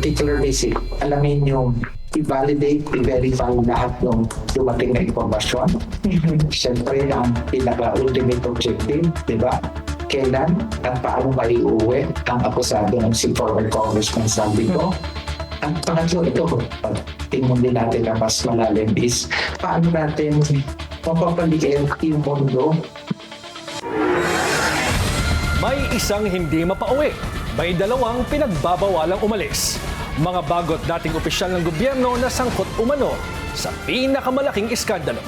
particular basic, alamin yung i-validate, i-verify lahat ng dumating na informasyon. Siyempre, ang pinaka-ultimate objective, di ba? Kailan at paano maiuwi ang akusado ng si former Congressman Saldico. Ang pangatlo, ito, pag tingnan din natin na mas malalim is paano natin mapapaliit yung mundo. May isang hindi mapauwi. May dalawang pinagbabawalang umalis. Mga bagot dating opisyal ng gobyerno na sangkot umano sa pinakamalaking iskandalo.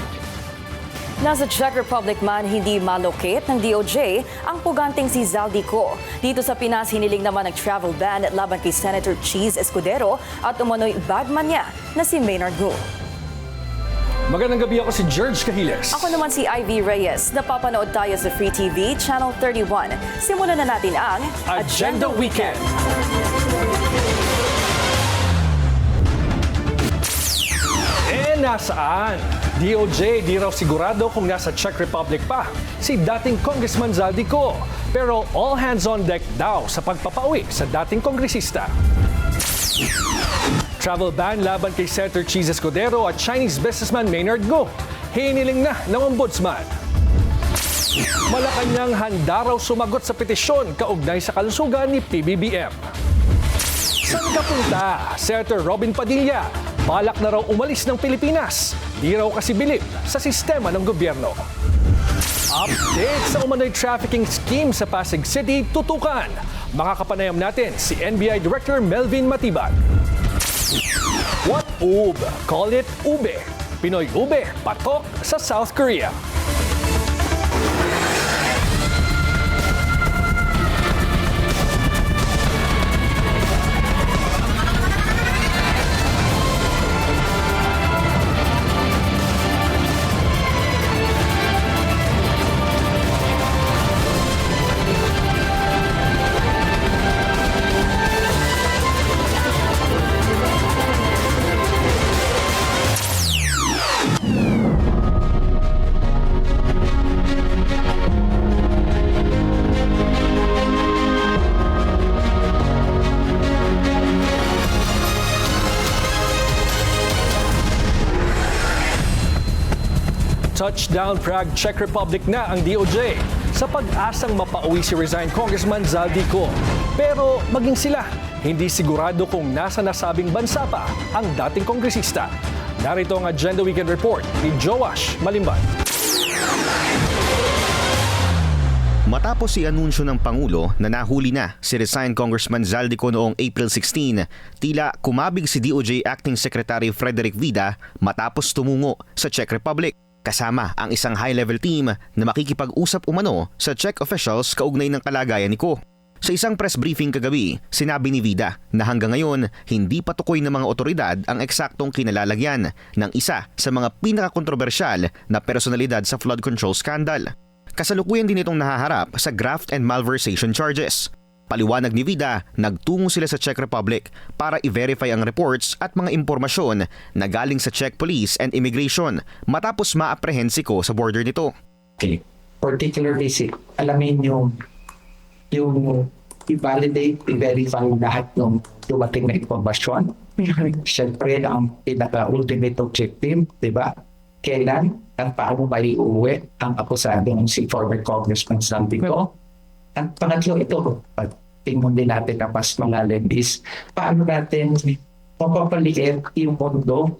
Nasa Czech Republic man hindi malocate ng DOJ ang puganting si Zaldico. Dito sa Pinas, hiniling naman ng travel ban laban kay Senator Cheese Escudero at umano'y bagman niya na si Maynard Gu. Magandang gabi, ako si George Cahiles. Ako naman si Ivy Reyes. Napapanood tayo sa Free TV, Channel 31. Simulan na natin ang Agenda Weekend. Nasaan? DOJ di raw sigurado kung nasa Czech Republic pa si dating Congressman Zaldico. Pero all hands on deck daw sa pagpapauwi sa dating kongresista. Travel ban laban kay Senator Cheese Escudero at Chinese businessman Maynard Gu. Hiniling na ng ombudsman. Malacanang handa raw sumagot sa petisyon kaugnay sa kalusugan ni PBBM. Saan ka punta? Senator Robin Padilla. Balak na raw umalis ng Pilipinas. Di raw kasi bilib sa sistema ng gobyerno. Update sa umano'y trafficking scheme sa Pasig City, tutukan. Makakapanayam natin si NBI Director Melvin Matibag. What ube? Call it ube. Pinoy ube, patok sa South Korea. Touchdown Prague, Czech Republic na ang DOJ sa pag-asang mapauwi si resigned Congressman Zaldico. Pero maging sila, hindi sigurado kung nasa nasabing bansa pa ang dating kongresista. Narito ang Agenda Weekend Report ni Joash Malimban. Matapos i-anunsyo ng Pangulo na nahuli na si resigned Congressman Zaldico noong April 16, tila kumabig si DOJ Acting Secretary Frederick Vida matapos tumungo sa Czech Republic. Kasama ang isang high-level team na makikipag-usap umano sa Czech officials kaugnay ng kalagayan ni Ko. Sa isang press briefing kagabi, sinabi ni Vida na hanggang ngayon hindi patukoy ng mga otoridad ang eksaktong kinalalagyan ng isa sa mga pinakakontrobersyal na personalidad sa flood control scandal. Kasalukuyan din itong nahaharap sa graft and malversation charges. Paliwanag ni Vida, nagtungo sila sa Czech Republic para i-verify ang reports at mga impormasyon na galing sa Czech Police and Immigration matapos ma-apprehend si Ko sa border nito. Okay. Particular basic, alamin yung i-validate, i-verify lahat ng dumating na informasyon. Siyempre, ang pinaka-ultimate objective, di ba? Kailan at paano maiuwi ang akusado ng si former Congressman Saldico. Ang pangatlo, ito, pag tingnan din natin na mas malalim is paano natin mapapaliit yung mundo.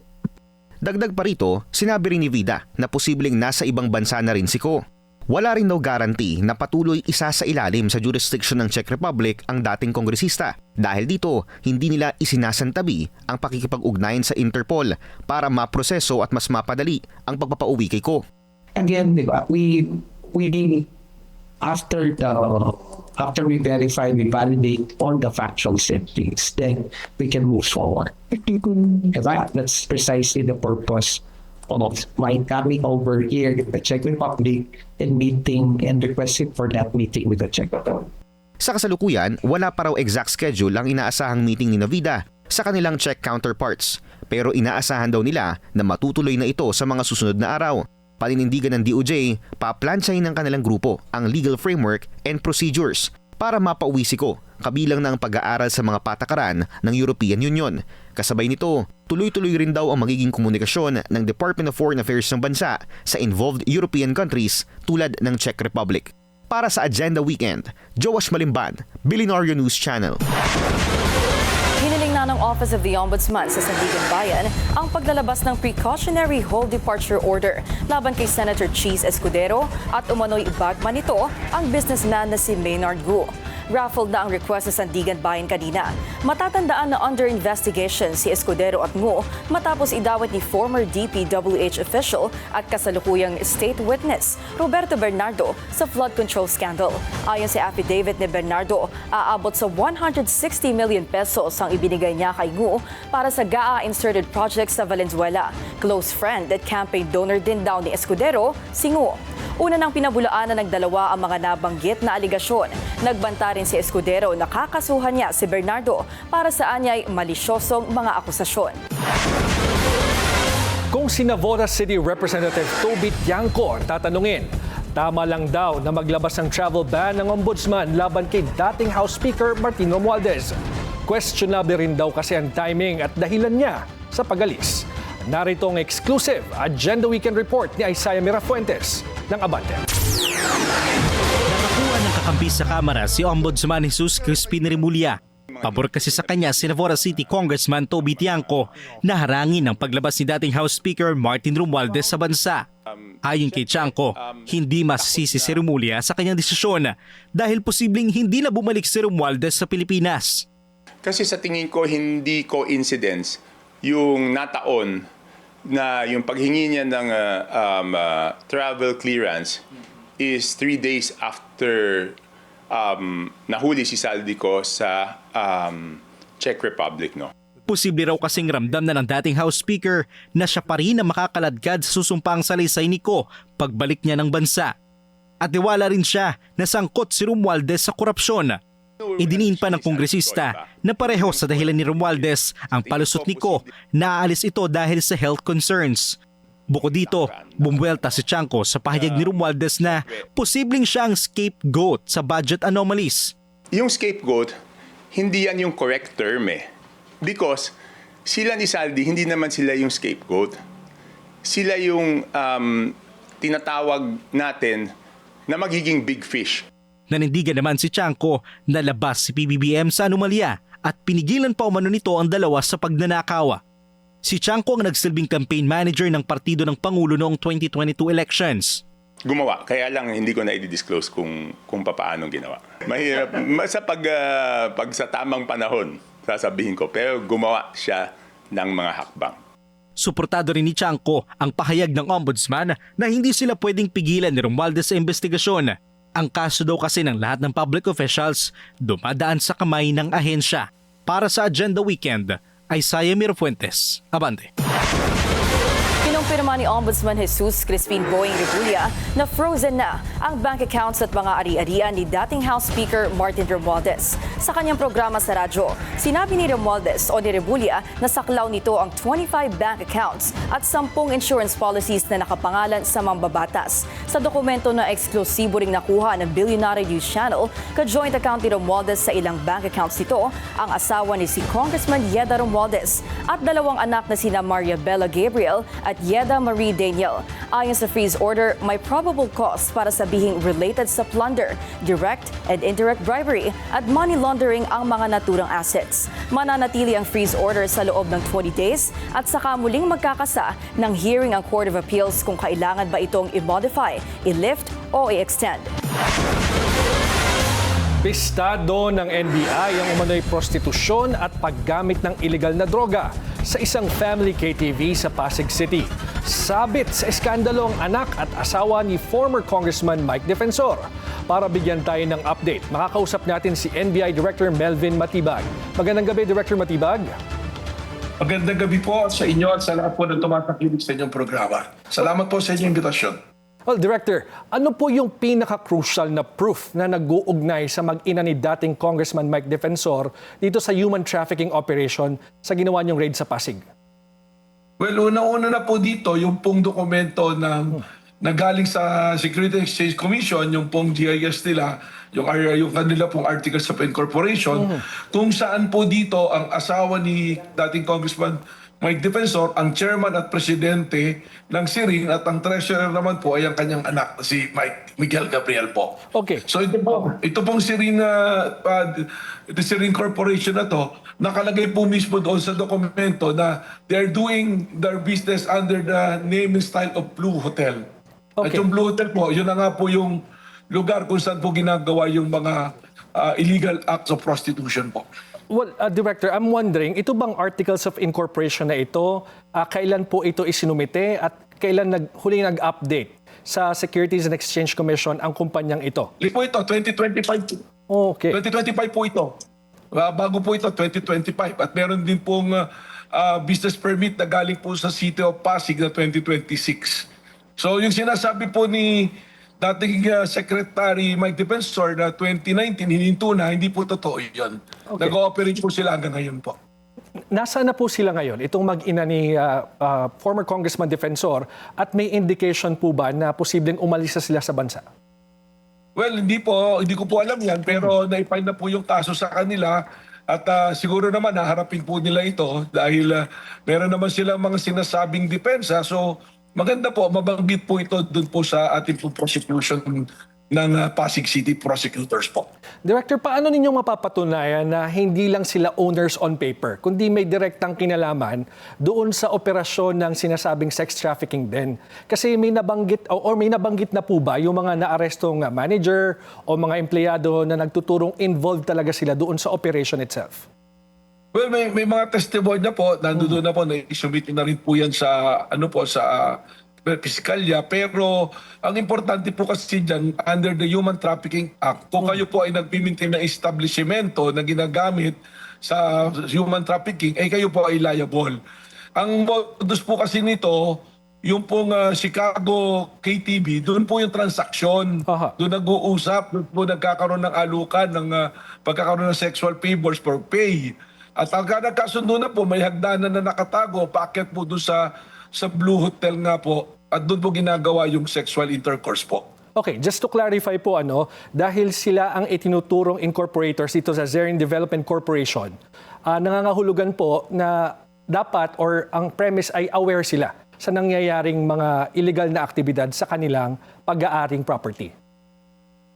Dagdag pa rito, sinabi rin ni Vida na posibleng nasa ibang bansa na rin si Ko. Wala rin daw guarantee na patuloy isa sa ilalim sa jurisdiction ng Czech Republic ang dating kongresista. Dahil dito, hindi nila isinasantabi ang pakikipag-ugnayan sa Interpol para maproseso at mas mapadali ang pagpapauwi kay Ko. Again, di ba, we after we verify, we validate all the factual things, then we can move forward. That's precisely the purpose of my coming over here in the Czech Republic and meeting and requesting for that meeting with the Czech Republic. Sa kasalukuyan, wala pa raw exact schedule ang inaasahang meeting ni Vida sa kanilang Czech counterparts. Pero inaasahan daw nila na matutuloy na ito sa mga susunod na araw. Paninindigan ng DOJ, paplansyahin ng kanilang grupo ang legal framework and procedures para mapauwi si Ko kabilang na ang pag-aaral sa mga patakaran ng European Union. Kasabay nito, tuloy-tuloy rin daw ang magiging komunikasyon ng Department of Foreign Affairs ng bansa sa involved European countries tulad ng Czech Republic. Para sa Agenda Weekend, Joash Malimban, Billionaire News Channel. Hiniling na ng Office of the Ombudsman sa Sandigan Bayan ang paglalabas ng precautionary hold departure order laban kay Senator Cheese Escudero at umano'y bagman nito ang businessman na si Maynard Gu. Raffled na ang request sa Sandigan Bayan kanina. Matatandaan na under investigation si Escudero at Ngu matapos idawat ni former DPWH official at kasalukuyang state witness Roberto Bernardo sa flood control scandal. Ayon sa affidavit ni Bernardo, aabot sa 160 million pesos ang ibinigay niya kay Ngu para sa GAA-inserted projects sa Valenzuela. Close friend at campaign donor din daw ni Escudero, si Ngu. Una nang pinabulaanan ng dalawa ang mga nabanggit na aligasyon. Nagbanta rin si Escudero na kakasuhan niya si Bernardo para sa anyay malisyosong mga akusasyon. Kung si Navotas City Representative Toby Tiangco ang tatanungin, tama lang daw na maglabas ng travel ban ng ombudsman laban kay dating House Speaker Martin Romualdez. Questionable rin daw kasi ang timing at dahilan niya sa pagalis. Narito ang exclusive Agenda Weekend Report ni Isaiah Mirafuentes ng Abante. Nakakuha ng kakampi sa Kamara si Ombudsman Jesus Crispin Remulla. Pabor kasi sa kanya si Navotas City Congressman Toby Tiangco na harangin ang paglabas ni dating House Speaker Martin Romualdez sa bansa. Ayon kay Tiangco, hindi masisisi si Remulla sa kanyang desisyon dahil posibleng hindi na bumalik si Romualdez sa Pilipinas. Kasi sa tingin ko hindi coincidence yung nataon na yung paghingi niya ng travel clearance is 3 days after nahuli si Zaldico sa Czech Republic. No? Posible raw kasing ramdam na ng dating House Speaker na siya pa rin ang makakaladkad sa susumpang salaysay ni Ko pagbalik niya ng bansa. At tiwala rin siya na sangkot si Romualdez sa korupsyon. Idiniin pa ng kongresista na pareho sa dahilan ni Romualdez ang palusot ni Ko na aalis ito dahil sa health concerns. Bukod dito, bumuwelta si Tiangco sa pahayag ni Romualdez na posibleng siya ang scapegoat sa budget anomalies. Yung scapegoat, hindi yan yung correct term Because sila ni Saldi, hindi naman sila yung scapegoat. Sila yung tinatawag natin na magiging big fish. Nanindigan naman si Tiangco na labas si PBBM sa anomalya at pinigilan pa umano nito ang dalawa sa pagnanakaw. Si Tiangco ang nagsilbing campaign manager ng partido ng Pangulo noong 2022 elections. Gumawa, kaya lang hindi ko na i-disclose kung paano ginawa. Mahirap, pag sa tamang panahon, sasabihin ko, pero gumawa siya ng mga hakbang. Suportado rin ni Tiangco ang pahayag ng ombudsman na hindi sila pwedeng pigilan ni Romualdez sa investigasyon. Ang kaso daw kasi ng lahat ng public officials dumadaan sa kamay ng ahensya. Para sa Agenda Weekend, Isaiah Mirafuentes, Abante. Kinumpirma ni Ombudsman Jesus Crispin Boying Remulla na frozen na ang bank accounts at mga ari-arian ni dating House Speaker Martin Romualdez. Sa kanyang programa sa radyo, sinabi ni Romualdez o ni Remulla na saklaw nito ang 25 bank accounts at 10 insurance policies na nakapangalan sa mambabatas. Sa dokumento na eksklusibo ring nakuha ng Billionaire News Channel, ka-joint account ni Romualdez sa ilang bank accounts nito ang asawa ni si Congressman Yeda Romualdez at dalawang anak na sina Maria Bella Gabriel at Yeda Marie Daniel. Ayon sa freeze order, may probable cause para sabihing related sa plunder, direct and indirect bribery at money laundering ang mga naturang assets. Mananatili ang freeze order sa loob ng 20 days at saka muling magkakasa ng hearing ang Court of Appeals kung kailangan ba itong i-modify, i-lift o i-extend. Pistado ng NBI ang umano'y prostitusyon at paggamit ng iligal na droga sa isang family KTV sa Pasig City. Sabit sa eskandalo ang anak at asawa ni former Congressman Mike Defensor. Para bigyan tayo ng update, makakausap natin si NBI Director Melvin Matibag. Magandang gabi, Director Matibag. Magandang gabi po sa inyo at sa lahat po ng tumatakilig sa inyong programa. Salamat po sa inyong imbitasyon. Well, Director, ano po yung pinaka-crucial na proof na nag-uugnay sa mag-ina ni dating Congressman Mike Defensor dito sa human trafficking operation sa ginawa niyong raid sa Pasig? Well, una-una na po dito yung pong dokumento ng na galing sa Security Exchange Commission, yung pong GIS nila, yung kanila pong Articles of Incorporation, kung saan po dito ang asawa ni dating Congressman Mike Defensor, ang chairman at presidente ng SIRIN, at ang treasurer naman po ay ang kanyang anak, si Miguel Gabriel po. Okay. So ito pong SIRIN, the SIRIN Corporation na to, nakalagay po mismo doon sa dokumento na they're doing their business under the name and style of Blue Hotel. At Okay. yung Blue Hotel po, yun na nga po yung lugar kung saan po ginagawa yung mga illegal acts of prostitution po. Well, Director, I'm wondering, ito bang Articles of Incorporation na ito, kailan po ito isinumite at kailan huling nag-update sa Securities and Exchange Commission ang kumpanyang ito? Po ito, 2025. Okay. 2025 po ito. Bago po ito, 2025. At meron din pong business permit na galing po sa City of Pasig na 2026. So yung sinasabi po ni dating Secretary Mike Defensor na 2019, hininto na, hindi po totoo yun. Okay. Nag-ooperate po sila hanggang ngayon po. Nasaan na po sila ngayon? Itong mag-ina ni former Congressman Defensor, at may indication po ba na posibleng umalis na sila sa bansa? Well, hindi ko po alam yan, pero naipile na po yung kaso sa kanila at siguro naman naharapin po nila ito dahil meron naman silang mga sinasabing depensa. So maganda po, mabanggit po ito dun po sa ating po prosecution ng Pasig City prosecutors po. Director, paano ninyong mapapatunayan na hindi lang sila owners on paper, kundi may direktang kinalaman doon sa operasyon ng sinasabing sex trafficking din? Kasi may nabanggit or may nabanggit na po ba yung mga naarestong manager o mga empleyado na nagtuturong involved talaga sila doon sa operation itself? Well, may mga testimony na po, nandoon na po, na-submit na rin po yan sa, sa piskalya. Pero ang importante po kasi dyan, under the Human Trafficking Act, kung kayo po ay nagpimintin ng establishmento na ginagamit sa human trafficking, ay kayo po ay liable. Ang modus po kasi nito, yung pong Chicago KTV, doon po yung transaksyon. Aha. Doon nag-uusap, doon po nagkakaroon ng alukan ng pagkakaroon ng sexual favors for pay. At ang nagkasundo na po, may hagdanan na nakatago, paakyat po doon sa Blue Hotel nga po, at doon po ginagawa yung sexual intercourse po. Okay, just to clarify po, dahil sila ang itinuturong incorporators dito sa Zerin Development Corporation, nangangahulugan po na dapat or ang premise ay aware sila sa nangyayaring mga illegal na aktibidad sa kanilang pag-aaring property.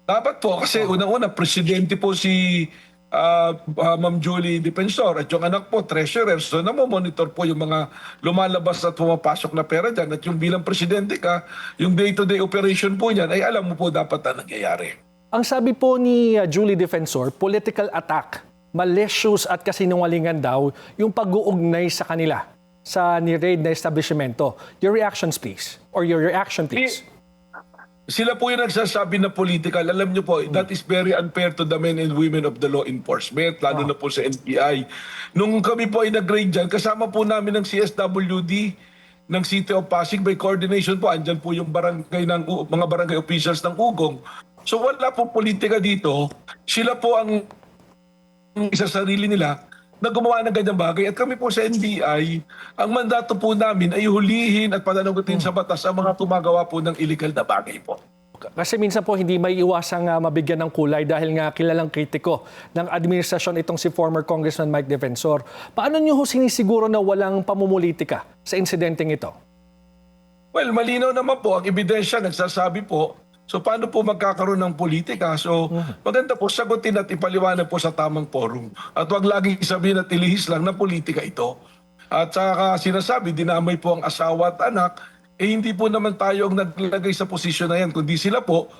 Dapat po, kasi unang-una, presidente po si Ma'am Julie Defensor at yung anak po, treasurer. So namomonitor po yung mga lumalabas at pumapasok na pera dyan. At yung bilang presidente ka, yung day-to-day operation po niyan, ay alam mo po dapat na nangyayari. Ang sabi po ni Julie Defensor, political attack, malicious at kasinungalingan daw yung pag-uugnay sa kanila sa ni-raid na establishmento. Your reactions please, or your reaction please. Sila po yung nagsasabi na political. Alam niyo po, that is very unfair to the men and women of the law enforcement, lalo na po sa NBI. Nung kami po ay nag-raid dyan, kasama po namin ng CSWD, ng City of Pasig, by coordination po, andyan po yung barangay mga barangay officials ng Ugong. So wala po politika dito. Sila po ang isa sarili nila na gumawa ng ganyang bagay. At kami po sa NBI, ang mandato po namin ay hulihin at pananagutin sa batas ang mga tumagawa po ng illegal na bagay po. Kasi minsan po hindi may iwasang mabigyan ng kulay dahil nga kilalang kritiko ng administrasyon itong si former Congressman Mike Defensor. Paano niyo ho sinisiguro na walang pamumulitika sa insidenteng ito? Well, malinaw naman po. Ang ebidensya nagsasabi po. So paano po magkakaroon ng politika? So maganda po sagutin at ipaliwanag po sa tamang forum. At wag laging sabihin at ilihis lang na politika ito. At saka sinasabi, dinamay po ang asawa at anak, hindi po naman tayo ang naglagay sa posisyon na yan. Kundi sila po,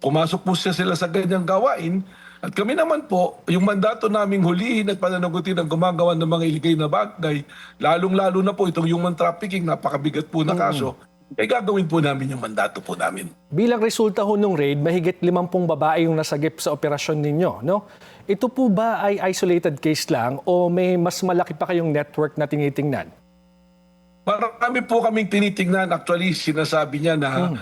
pumasok po sila sa ganyang gawain. At kami naman po, yung mandato naming hulihin at pananagutin ang gumagawa ng mga illegal na bagay, lalong-lalo na po itong human trafficking, napakabigat po na kaso, gagawin po namin yung mandato po namin. Bilang resulta ho nung raid, mahigit 50 babae yung nasagip sa operasyon ninyo, no? Ito po ba ay isolated case lang o may mas malaki pa kayong network na tinitingnan? Marami po kaming tinitingnan. Actually, sinasabi niya na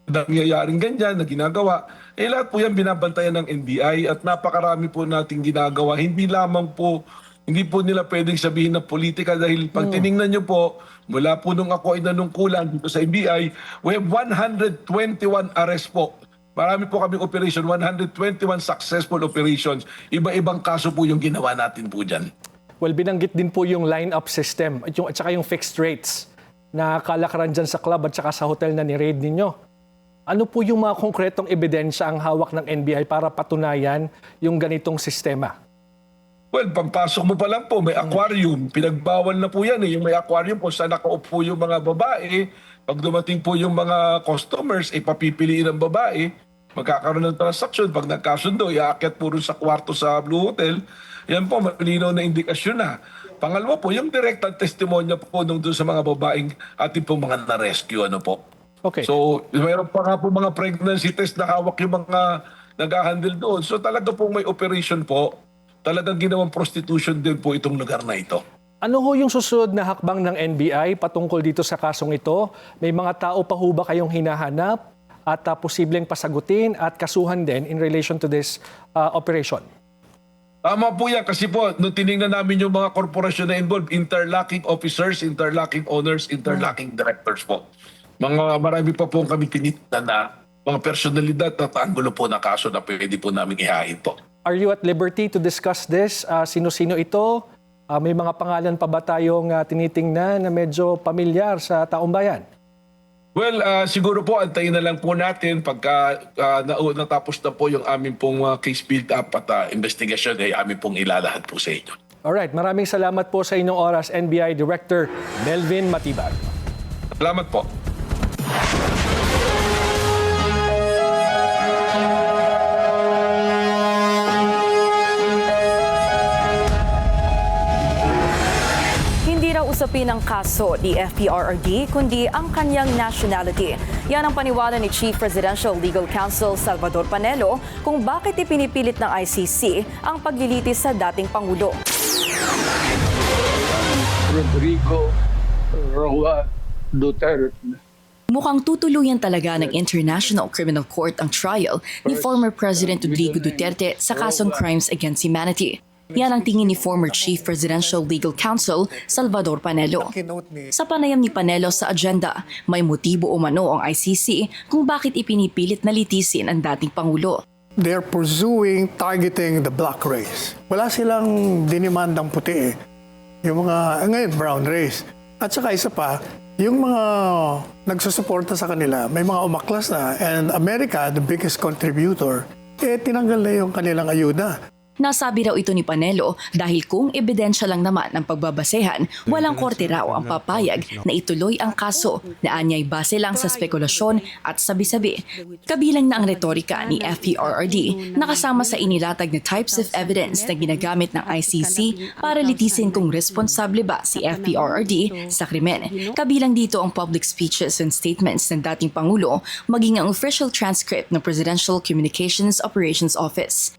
nangyayaring ganyan na ginagawa. Lahat po yan binabantayan ng NBI at napakarami po nating ginagawa. Hindi lamang po hindi po nila pwedeng sabihin na politika dahil pag tiningnan nyo po, mula po nung ako ay nanungkulan dito sa NBI, we have 121 arrest po. Marami po kaming operation, 121 successful operations. Iba-ibang kaso po yung ginawa natin po dyan. Well, binanggit din po yung line-up system at saka yung fixed rates na kalakaran dyan sa club at saka sa hotel na ni-raid ninyo. Ano po yung mga konkretong ebidensya ang hawak ng NBI para patunayan yung ganitong sistema? Well, pagpasok mo pa lang po, may aquarium. Pinagbawal na po yan. Yung may aquarium po, saan nakaupo yung mga babae. Pag dumating po yung mga customers, papipiliin ng babae. Magkakaroon ng transaksyon. Pag nagkasundo, iaakyat po rin sa kwarto sa Blue Hotel. Yan po, malinaw na indikasyon na. Pangalawa po, yung direct testimonya po nung doon sa mga babaeng ating po mga na-rescue. Ano po. Okay. So, mayroon pa nga po mga pregnancy test na hawak yung mga nag-handle doon. So, talaga po may operation po. Talagang ginawang prostitution din po itong lugar na ito. Ano ho yung susunod na hakbang ng NBI patungkol dito sa kasong ito? May mga tao pa ho ba kayong hinahanap at posibleng pasagutin at kasuhan din in relation to this operation? Tama po yan kasi po, nung tinignan namin yung mga korporasyon na involved, interlocking officers, interlocking owners, interlocking directors po. Marami pa po kami tinitnan na mga personalidad at anggulo po na kaso na pwede po namin ihain po. Are you at liberty to discuss this? Sino-sino ito? May mga pangalan pa ba tayong tinitingnan na medyo pamilyar sa taong bayan? Well, siguro po antayin na lang po natin pagka natapos na po yung aming pong case build-up at investigation ay aming pong ilalahad po sa inyo. Alright, maraming salamat po sa inyong oras, NBI Director Melvin Matibag. Salamat po. Usapin ang kaso ni FPRRD kundi ang kanyang nationality. Yan ang paniwala ni Chief Presidential Legal Counsel Salvador Panelo kung bakit ipinipilit ng ICC ang paglilitis sa dating Pangulo. Rodrigo Roa Duterte. Mukhang tutuluyan talaga ng International Criminal Court ang trial ni former President Rodrigo Duterte sa kasong Crimes Against Humanity. Yan ang tingin ni former Chief Presidential Legal Counsel Salvador Panelo. Sa panayam ni Panelo sa agenda, may motibo umano ang ICC kung bakit ipinipilit na litisin ang dating Pangulo. They're pursuing, targeting the black race. Wala silang dinimandang puti eh. Yung mga, ngayon, brown race. At saka isa pa, yung mga nagsusuporta sa kanila, may mga umaklas na. And America, the biggest contributor, tinanggal na yung kanilang ayuda. Nasabi raw ito ni Panelo dahil kung ebidensya lang naman ang pagbabasehan, walang korte raw ang papayag na ituloy ang kaso na anyay base lang sa spekulasyon at sabi-sabi. Kabilang na ang retorika ni FPRRD na kasama sa inilatag na types of evidence na ginagamit ng ICC para litisin kung responsable ba si FPRRD sa krimen. Kabilang dito ang public speeches and statements ng dating Pangulo maging ang official transcript ng Presidential Communications Operations Office.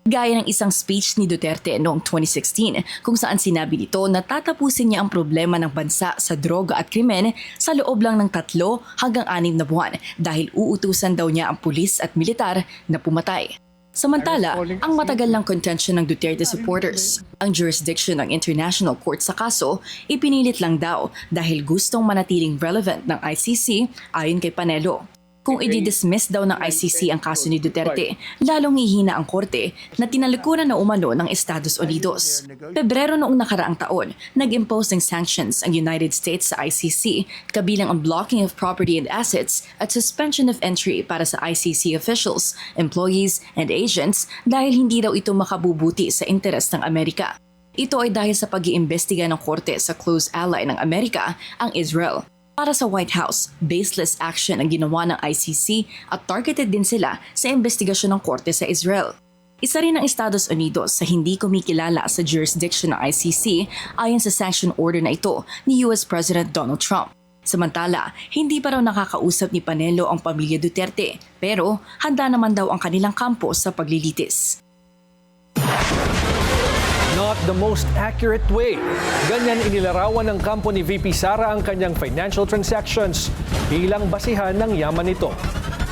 Gaya ng isang speech ni Duterte noong 2016 kung saan sinabi nito na tatapusin niya ang problema ng bansa sa droga at krimen sa loob lang ng 3 hanggang 6 na buwan dahil uutusan daw niya ang pulis at militar na pumatay. Samantala, ang matagal ng contention ng Duterte supporters, ang jurisdiction ng International Court sa kaso, ipinilit lang daw dahil gustong manatiling relevant ng ICC ayon kay Panelo. Kung i-dismiss daw ng ICC ang kaso ni Duterte, lalong hihina ang korte na tinalikuran na umano ng Estados Unidos. Pebrero noong nakaraang taon, nag-impose ng sanctions ang United States sa ICC, kabilang ang blocking of property and assets at suspension of entry para sa ICC officials, employees, and agents dahil hindi daw ito makabubuti sa interes ng Amerika. Ito ay dahil sa pag-iimbestiga ng korte sa close ally ng Amerika, ang Israel. Para sa White House, baseless action ang ginawa ng ICC at targeted din sila sa investigasyon ng korte sa Israel. Isa rin ang Estados Unidos sa hindi kumikilala sa jurisdiction ng ICC ayon sa sanction order na ito ni US President Donald Trump. Samantala, hindi pa raw nakakausap ni Panelo ang pamilya Duterte, pero handa naman daw ang kanilang kampo sa paglilitis. Not the most accurate way. Ganyan inilarawan ng kampo ni VP Sara ang kanyang financial transactions bilang basihan ng yaman nito.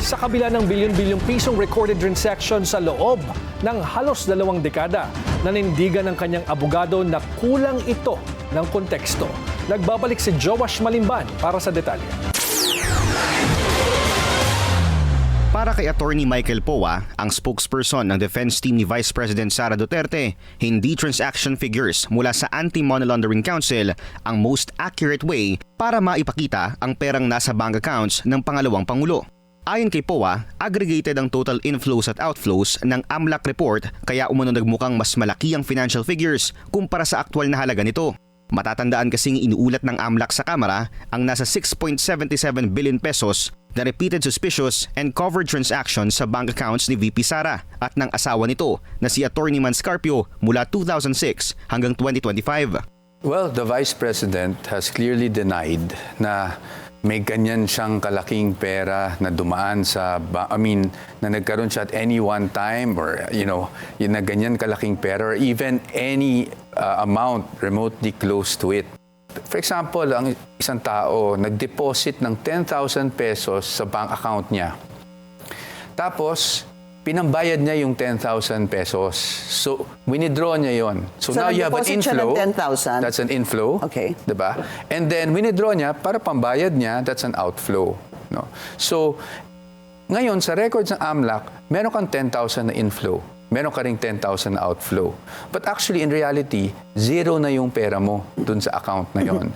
Sa kabila ng bilyon-bilyong pisong recorded transactions sa loob ng halos 2 dekada, Nanindigan ng kanyang abogado na kulang ito ng konteksto. Nagbabalik si Joash Malimban para sa detalye. Para kay Attorney Michael Poa, ang spokesperson ng defense team ni Vice President Sara Duterte, hindi transaction figures mula sa Anti-Money Laundering Council ang most accurate way para maipakita ang perang nasa bank accounts ng pangalawang Pangulo. Ayon kay Poa, aggregated ang total inflows at outflows ng AMLAC report kaya umano nagmukhang mas malaki ang financial figures kumpara sa aktwal na halaga nito. Matatandaan kasing inuulat ng AMLAC sa Kamara ang nasa 6.77 billion pesos na repeated suspicious and covered transactions sa bank accounts ni VP Sara at ng asawa nito na si Attorney Manscarpio mula 2006 hanggang 2025. Well, the Vice President has clearly denied na may ganyan siyang kalaking pera na dumaan na nagkaroon siya at any one time or, yung na ganyan kalaking pera or even any amount remotely close to it. For example, ang isang tao nag-deposit ng 10,000 pesos sa bank account niya. Tapos, pinambayad niya yung 10,000 pesos. So, winidraw niya yon. So now you have an inflow. That's an inflow. Okay. Diba? And then, winidraw niya para pambayad niya, that's an outflow. No? So, ngayon, sa records ng AMLAC, meron kang 10,000 na inflow. Meron ka ring 10,000 na outflow. But actually, in reality, zero na yung pera mo dun sa account na yon.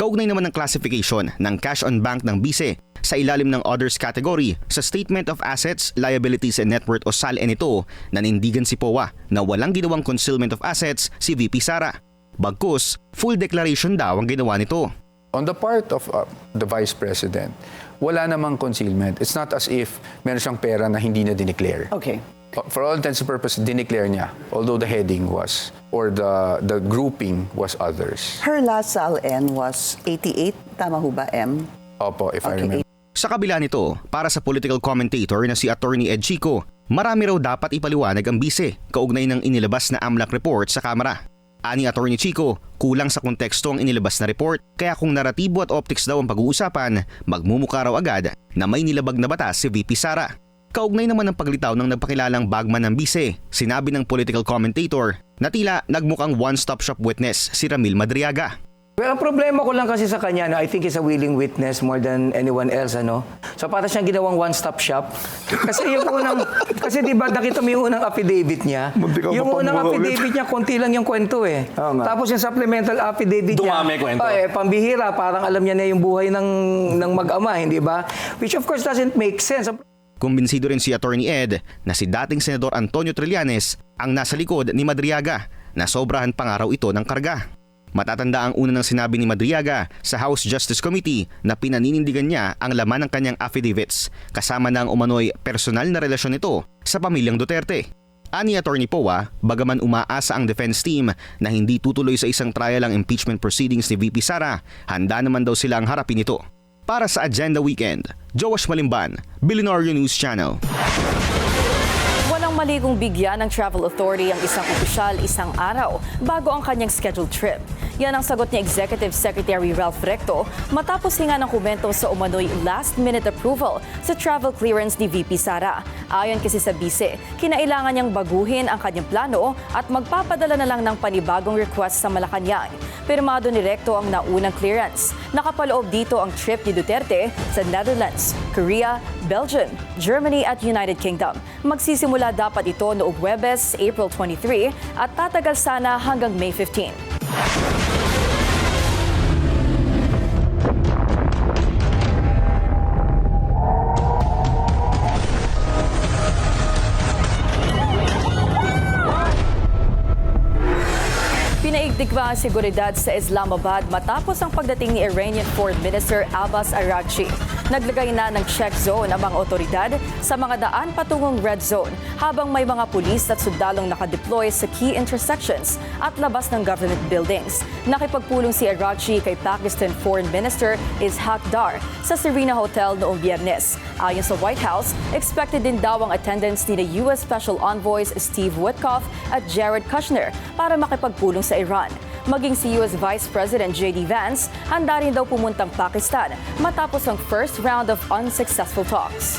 Kaugnay naman ng classification ng cash on bank ng BICE sa ilalim ng others category sa Statement of Assets, Liabilities and Net Worth o SALN nito, nanindigan si Poa na walang ginawang concealment of assets si VP Sara. Bagkus, full declaration daw ang ginawa nito. On the part of the Vice President, wala namang concealment. It's not as if meron siyang pera na hindi na dineclare. Okay. For all intents and purposes, dineclare niya, although the heading was, or the grouping was others. Her last SALN was 88, tama ho ba, M? Opo, if I remember. Sa kabila nito, para sa political commentator na si Attorney Ed Chico, marami raw dapat ipaliwanag ang BICE kaugnay ng inilabas na AMLAC report sa Kamara. Ani Attorney Chico, kulang sa konteksto ang inilabas na report, kaya kung naratibo at optics daw ang pag-uusapan, magmumukha raw agad na may nilabag na batas si VP Sara. Kaugnay naman ng paglitaw ng nagpakilalang bagman ng BICE, sinabi ng political commentator na tila nagmukhang one-stop shop witness si Ramil Madriaga. Well, ang problema ko lang kasi sa kanya, I think he's a willing witness more than anyone else, So para siyang ginawang one-stop shop. Kasi kasi di ba nakita mo yung unang affidavit niya? Yung unang affidavit niya, konti lang yung kwento eh. Tapos yung supplemental affidavit niya, dumami kwento. Pambihira, parang alam niya na yung buhay ng mag-ama, hindi ba? Which of course doesn't make sense. Kumbinsido rin si Attorney Ed na si dating Senador Antonio Trillanes ang nasa likod ni Madriaga na sobrahan pa nga raw ito ng karga. Matatanda ang una ng sinabi ni Madriaga sa House Justice Committee na pinaninindigan niya ang laman ng kanyang affidavits kasama na ang umano'y personal na relasyon nito sa pamilyang Duterte. Ani Attorney Poa, bagaman umaasa ang defense team na hindi tutuloy sa isang trial ang impeachment proceedings ni VP Sara, handa naman daw silang harapin ito. Para sa Agenda Weekend, Joash Malimban, Billionaire News Channel. Walang mali kung bigyan ng Travel Authority ang isang opisyal isang araw bago ang kanyang scheduled trip. Yan ang sagot ni Executive Secretary Ralph Recto matapos hinga ng komento sa umano'y last-minute approval sa travel clearance ni VP Sara. Ayon kasi sa BICE, kinailangan niyang baguhin ang kanyang plano at magpapadala na lang ng panibagong request sa Malacanang. Pirmado ni Recto ang naunang clearance. Nakapaloob dito ang trip ni Duterte sa Netherlands, Korea, Belgium, Germany at United Kingdom. Magsisimula dapat ito noong Huwebes, April 23 at tatagal sana hanggang May 15. Pinaigdig pa ang seguridad sa Islamabad matapos ang pagdating ni Iranian Foreign Minister Abbas Araghchi. Naglagay na ng check zone ang mga otoridad sa mga daan patungong red zone habang may mga pulis at sundalong nakadeploy sa key intersections at labas ng government buildings. Nakipagpulong si Araghchi kay Pakistan Foreign Minister Ishaq Dar sa Serena Hotel noong Biyernes. Ayon sa White House, expected din daw ang attendance ni US Special Envoys Steve Witkoff at Jared Kushner para makipagpulong sa Iran. Maging si US Vice President J.D. Vance, handa rin daw pumuntang Pakistan matapos ang first round of unsuccessful talks.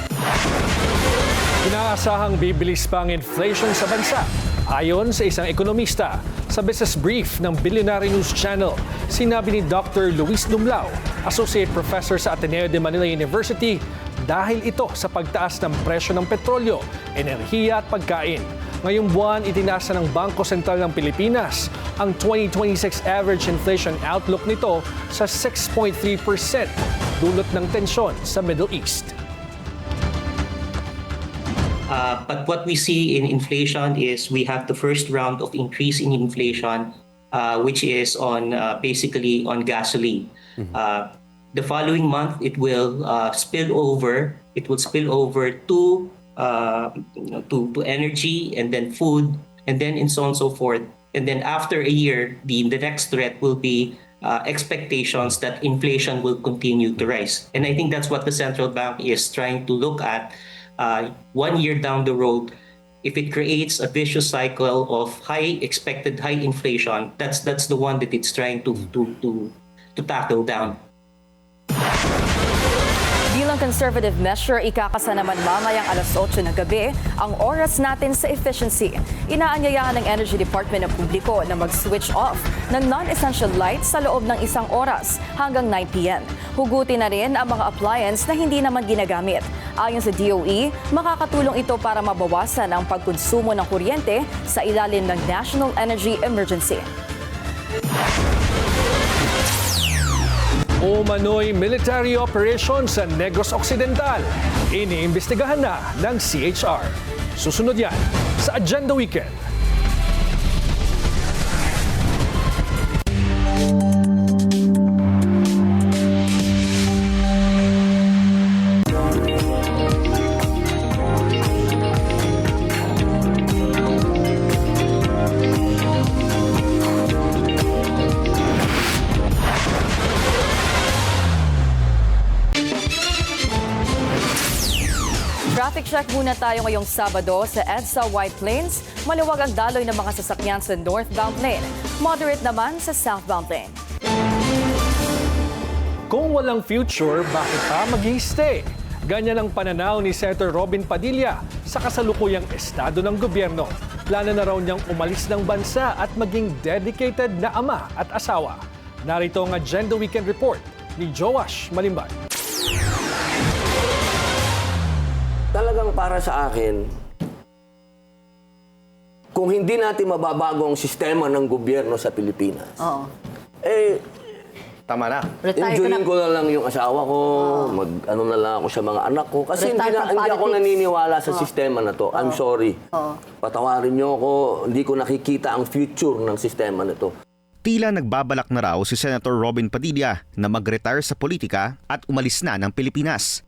Inaasahang bibilis pa ang inflation sa bansa Ayon sa isang ekonomista, sa business brief ng Billionaire News Channel, sinabi ni Dr. Luis Dumlao, Associate Professor sa Ateneo de Manila University, dahil ito sa pagtaas ng presyo ng petrolyo, enerhiya at pagkain. Ngayong buwan, itinasa ng Bangko Sentral ng Pilipinas ang 2026 average inflation outlook nito sa 6.3%, dulot ng tensyon sa Middle East. But what we see in inflation is we have the first round of increase in inflation, which is on basically on gasoline. The following month, it will spill over. It will spill over to energy, and then food, and then and so on and so forth. And then after a year, the next threat will be expectations that inflation will continue to rise. And I think that's what the central bank is trying to look at. 1 year down the road, if it creates a vicious cycle of expected high inflation, that's the one that it's trying to tackle down. Bilang conservative measure, ikakasa naman mamayang alas 8 ng gabi ang oras natin sa efficiency. Inaanyayahan ng Energy Department ng publiko na mag-switch off ng non-essential lights sa loob ng 1 oras hanggang 9 p.m. Hugutin na rin ang mga appliance na hindi naman ginagamit. Ayon sa DOE, makakatulong ito para mabawasan ang pagkonsumo ng kuryente sa ilalim ng National Energy Emergency. Umano'y military operation sa Negros Occidental. Iniimbestigahan na ng CHR. Susunod yan sa Agenda Weekend. Traffic check muna tayo ngayong Sabado sa EDSA White Plains. Maluwag ang daloy ng mga sasakyan sa northbound lane. Moderate naman sa southbound lane. Kung walang future, bakit pa mag-i-stay? Ganyan ang pananaw ni Senator Robin Padilla sa kasalukuyang estado ng gobyerno. Plano na raw niyang umalis ng bansa at maging dedicated na ama at asawa. Narito ang Agenda Weekend Report ni Joash Malimban. Talagang para sa akin, kung hindi natin mababago ang sistema ng gobyerno sa Pilipinas, Tama na. enjoyin ko na lang yung asawa ko, mag-ano na lang ako sa mga anak ko. Kasi hindi ako naniniwala sa sistema na to. I'm sorry. Patawarin niyo ako, hindi ko nakikita ang future ng sistema na to. Tila nagbabalak na raw si Senator Robin Padilla na mag-retire sa politika at umalis na ng Pilipinas.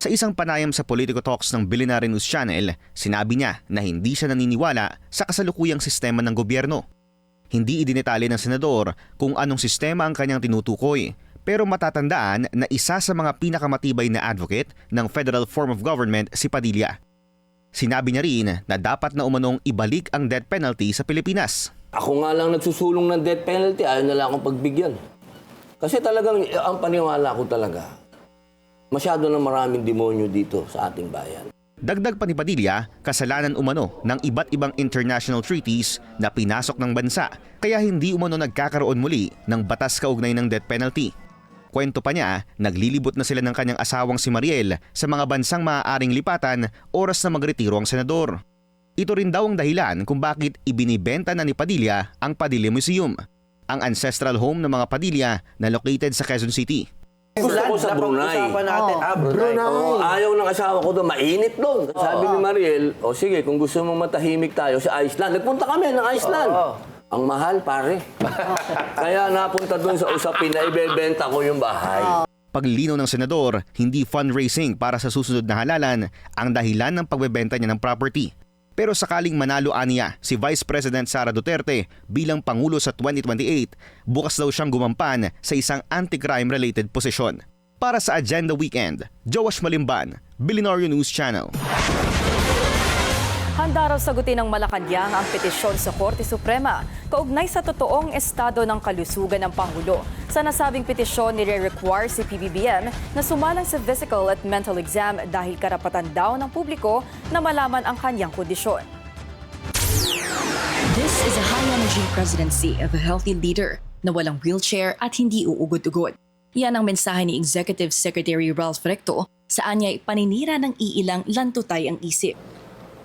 Sa isang panayam sa Politico Talks ng Billionaire News Channel, sinabi niya na hindi siya naniniwala sa kasalukuyang sistema ng gobyerno. Hindi idinetali ng senador kung anong sistema ang kanyang tinutukoy, pero matatandaan na isa sa mga pinakamatibay na advocate ng federal form of government si Padilla. Sinabi niya rin na dapat na umanong ibalik ang death penalty sa Pilipinas. Ako nga lang nagsusulong ng death penalty, ayaw na lang akong pagbigyan. Kasi talagang ang paniwala ko talaga, masyado na maraming demonyo dito sa ating bayan. Dagdag pa ni Padilla, kasalanan umano ng iba't ibang international treaties na pinasok ng bansa, kaya hindi umano nagkakaroon muli ng batas kaugnay ng death penalty. Kwento pa niya, naglilibot na sila ng kanyang asawang si Mariel sa mga bansang maaaring lipatan oras na magretiro ang senador. Ito rin daw ang dahilan kung bakit ibinibenta na ni Padilla ang Padilla Museum, ang ancestral home ng mga Padilla na located sa Quezon City. Gusto ko sa Brunei. Brunei. Ayaw ng asawa ko doon. Mainit doon. Sabi ni Mariel, sige, kung gusto mong matahimik tayo sa Iceland. Nagpunta kami ng Iceland. Ang mahal, pare. Kaya napunta doon sa usapin na ibebenta ko yung bahay. Paglinaw ng senador, hindi fundraising para sa susunod na halalan ang dahilan ng pagbebenta niya ng property. Pero sakaling manalo aniya si Vice President Sara Duterte bilang Pangulo sa 2028, bukas daw siyang gumampan sa isang anti-crime-related posisyon. Para sa Agenda Weekend, Joash Malimban, Billionaire News Channel. Handa raw sagutin ng Malacanang ang petisyon sa Korte Suprema kaugnay sa totoong estado ng kalusugan ng Pangulo. Sa nasabing petisyon, nire-require si PBBM na sumalang sa physical at mental exam dahil karapatan daw ng publiko na malaman ang kanyang kondisyon. This is a high-energy presidency of a healthy leader na walang wheelchair at hindi uugod-ugod. Yan ang mensahe ni Executive Secretary Ralph Recto saan niya paninira ng iilang lantutay ang isip.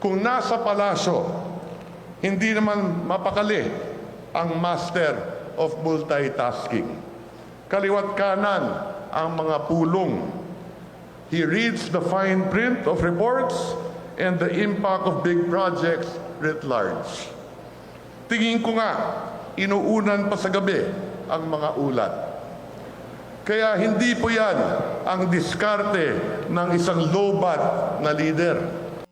Kung nasa palasyo, hindi naman mapakali ang master of multitasking. Kaliwat kanan ang mga pulong. He reads the fine print of reports and the impact of big projects writ large. Tingin ko nga, inuunan pa sa gabi ang mga ulat. Kaya hindi po yan ang diskarte ng isang low-bat na leader.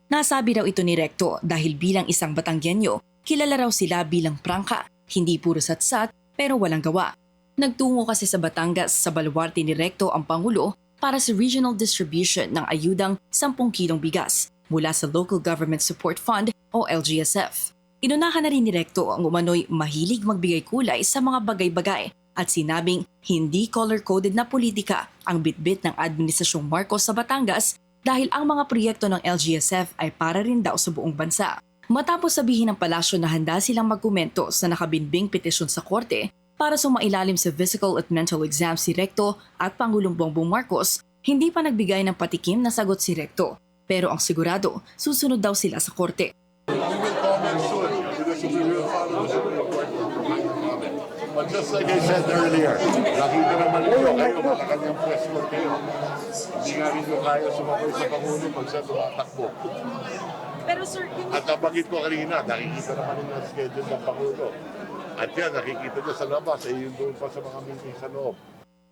Nasabi raw ito ni Recto dahil bilang isang Batanggenyo, kilala raw sila bilang prangka, hindi puro satsat pero walang gawa. Nagtungo kasi sa Batangas sa baluarte ni Recto ang Pangulo para sa regional distribution ng ayudang 10 kilong bigas mula sa Local Government Support Fund o LGSF. Inunahan na rin ni Recto ang umano'y mahilig magbigay kulay sa mga bagay-bagay at sinabing hindi color-coded na politika ang bitbit ng Administrasyong Marcos sa Batangas dahil ang mga proyekto ng LGSF ay para rin daw sa buong bansa. Matapos sabihin ng palasyo na handa silang magkomento sa nakabinbing petisyon sa korte para sumailalim sa physical at mental exam si Recto at Pangulong Bongbong Marcos, hindi pa nagbigay ng patikim na sagot si Recto. Pero ang sigurado, susunod daw sila sa korte. But just like I said earlier, nakita naman ninyo kayo, malakanyang pwesto kayo. Hindi nga rin nyo kaya sumabay sa Pangulo pag siya tumatakbo. Pero sir, At nabanggit ko kanina, nakikita naman yung schedule ng Pangulo. At yan, nakikita nyo sa labas, yun doon pa sa mga meeting sa loob.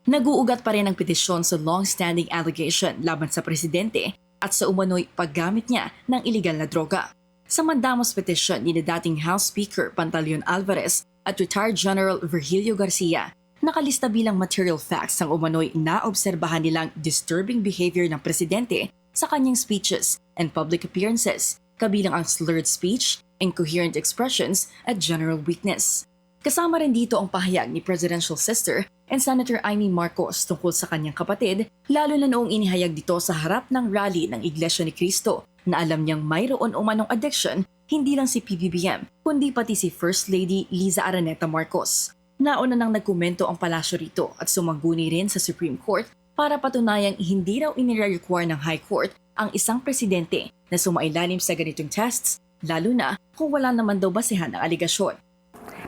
Nag-uugat pa rin ang petisyon sa long-standing allegation laban sa presidente at sa umano'y paggamit niya ng iligal na droga. Sa mandamos petisyon ni dating House Speaker Pantaleon Alvarez at retired General Virgilio Garcia, nakalista bilang material facts ang umano'y naobserbahan nilang disturbing behavior ng presidente sa kanyang speeches and public appearances, kabilang ang slurred speech, incoherent expressions at general weakness. Kasama rin dito ang pahayag ni presidential sister and Senator Amy Marcos tungkol sa kanyang kapatid, lalo na noong inihayag dito sa harap ng rally ng Iglesia ni Cristo na alam niyang mayroon umanong addiction, hindi lang si PBBM, kundi pati si First Lady Liza Araneta Marcos. Nauna nang nagkomento ang palasyo rito at sumangguni rin sa Supreme Court para patunayang hindi raw inire-require ng High Court ang isang presidente na sumailalim sa ganitong tests, lalo na kung wala naman daw basehan ang aligasyon.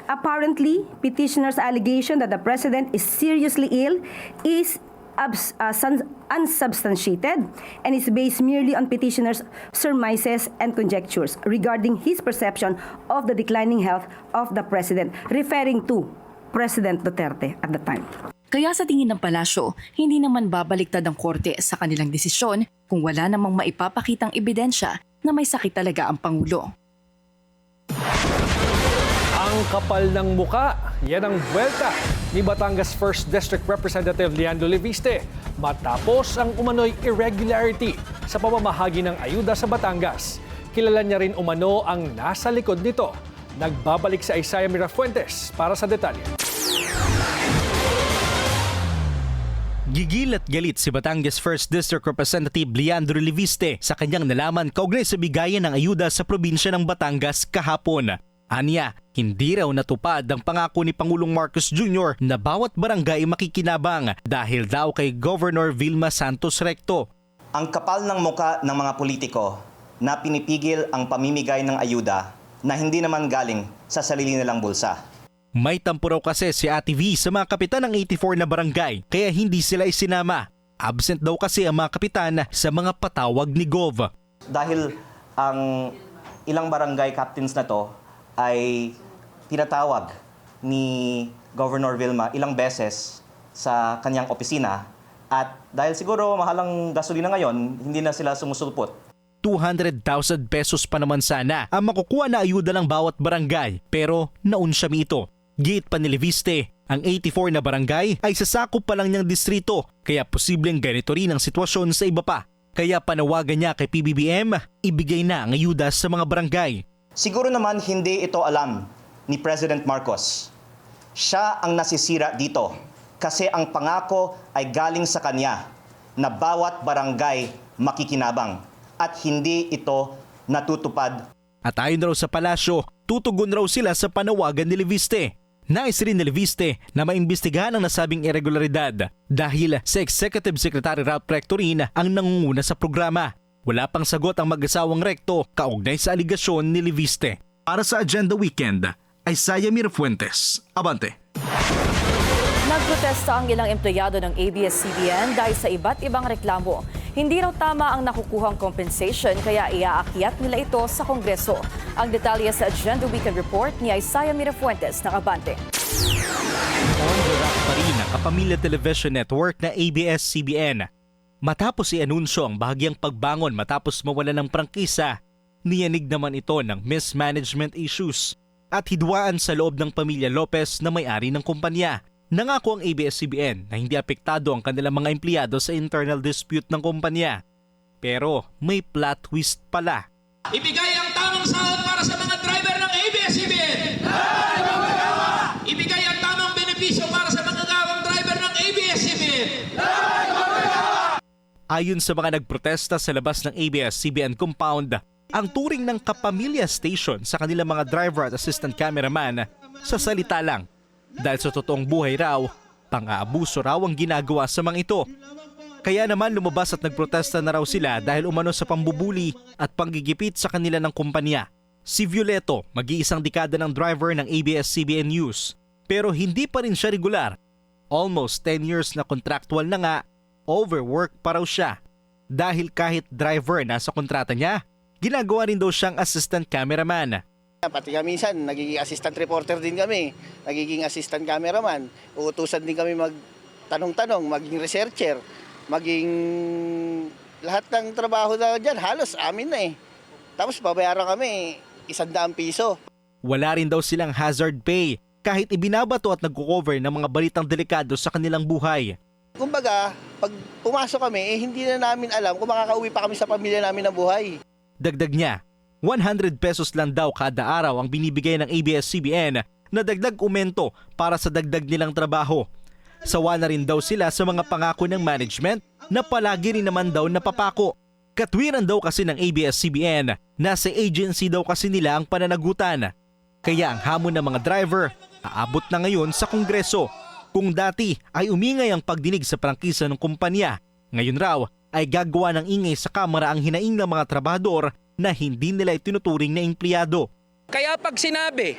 Apparently, petitioner's allegation that the president is seriously ill is unsubstantiated and is based merely on petitioner's surmises and conjectures regarding his perception of the declining health of the president, referring to President Duterte at the time. Kaya sa tingin ng palasyo, hindi naman babaliktad ang korte sa kanilang desisyon kung wala namang maipapakitang ebidensya na may sakit talaga ang Pangulo. Ang kapal ng muka, yan ang buwelta ni Batangas 1st District Representative Leandro Leviste matapos ang umano'y irregularity sa pamamahagi ng ayuda sa Batangas. Kilala niya rin umano ang nasa likod nito. Nagbabalik sa Isaiah Mirafuentes para sa detalye. Gigil at galit si Batangas 1st District Representative Leandro Leviste sa kanyang nalaman kaugnay sa bigayan ng ayuda sa probinsya ng Batangas kahapon. Anya, hindi raw natupad ang pangako ni Pangulong Marcos Jr. na bawat barangay makikinabang dahil daw kay Governor Vilma Santos Recto. Ang kapal ng muka ng mga politiko na pinipigil ang pamimigay ng ayuda na hindi naman galing sa sarili nilang bulsa. May tampo raw kasi si Ate V sa mga kapitan ng 84 na barangay kaya hindi sila isinama. Absent daw kasi ang mga kapitan sa mga patawag ni Gov. Dahil ang ilang barangay captains na to ay pinatawag ni Governor Vilma ilang beses sa kanyang opisina at dahil siguro mahalang gasolina ngayon, hindi na sila sumusulpot. 200,000 pesos pa naman sana ang makukuha na ayuda ng bawat barangay pero naunsyami ito. Gate pa ni Leviste, ang 84 na barangay ay sasakop pa lang niyang distrito kaya posibleng ganito rin ang sitwasyon sa iba pa. Kaya panawagan niya kay PBBM, ibigay na ang ayuda sa mga barangay. Siguro naman hindi ito alam ni President Marcos. Siya ang nasisira dito kasi ang pangako ay galing sa kanya na bawat barangay makikinabang at hindi ito natutupad. At ayon raw sa palasyo, tutugon raw sila sa panawagan ni Leviste. Nais rin ni Leviste na maimbestigahan ang nasabing irregularidad dahil sa Executive Secretary Ralph Rectorin ang nangunguna sa programa. Wala pang sagot ang mag-asawang Recto kaugnay sa aligasyon ni Leviste. Para sa Agenda Weekend, Isaiah Mirafuentes, Abante. Nagprotesta ang ilang empleyado ng ABS-CBN dahil sa iba't ibang reklamo. Hindi raw tama ang nakukuhang compensation kaya iaakyat nila ito sa Kongreso. Ang detalye sa Agenda Weekend Report ni Isaiah Mirafuentes ng Abante. On the rack pa rin ang Kapamilya Television Network na ABS-CBN. Matapos i-anunsyo ang bahagyang pagbangon matapos mawala ng prangkisa, niyanig naman ito ng mismanagement issues at hidwaan sa loob ng pamilya Lopez na may-ari ng kumpanya. Nangako ang ABS-CBN na hindi apektado ang kanilang mga empleyado sa internal dispute ng kumpanya. Pero may plot twist pala. Ibigay ang tamang sahod para sa mga driver ng ABS-CBN! Ibigay ang tamang benepisyo para sa mga gawang driver ng ABS-CBN! Ayon sa mga nagprotesta sa labas ng ABS-CBN compound, ang turing ng Kapamilya Station sa kanilang mga driver at assistant cameraman sa salita lang. Dahil sa totoong buhay raw, pang-aabuso raw ang ginagawa sa mga ito. Kaya naman lumabas at nagprotesta na raw sila dahil umano sa pambubuli at panggigipit sa kanila ng kumpanya. Si Violeto, mag-iisang dekada ng driver ng ABS-CBN News. Pero hindi pa rin siya regular. Almost 10 years na contractual na nga, overwork pa raw siya. Dahil kahit driver nasa kontrata niya, ginagawa rin daw siyang assistant cameraman. Pati kami minsan, nagiging assistant reporter din kami, nagiging assistant cameraman. Uutusan din kami magtanong-tanong, maging researcher, maging lahat ng trabaho na dyan, halos amin na eh. Tapos babayaran kami 100 piso. Wala rin daw silang hazard pay kahit ibinabato at nagko-cover ng mga balitang delikado sa kanilang buhay. Kumbaga, pag pumasok kami, hindi na namin alam kung makakauwi pa kami sa pamilya namin ng buhay. Dagdag niya, 100 pesos lang daw kada araw ang binibigay ng ABS-CBN na dagdag umento para sa dagdag nilang trabaho. Sawa na rin daw sila sa mga pangako ng management na palagi rin naman daw napapako. Katwiran daw kasi ng ABS-CBN na sa agency daw kasi nila ang pananagutan. Kaya ang hamon ng mga driver aabot na ngayon sa Kongreso. Kung dati ay umingay ang pagdinig sa prangkisa ng kumpanya, ngayon raw ay gagawa ng ingay sa kamera ang hinaing ng mga trabahador na hindi nila itinuturing na empleyado. Kaya pag sinabi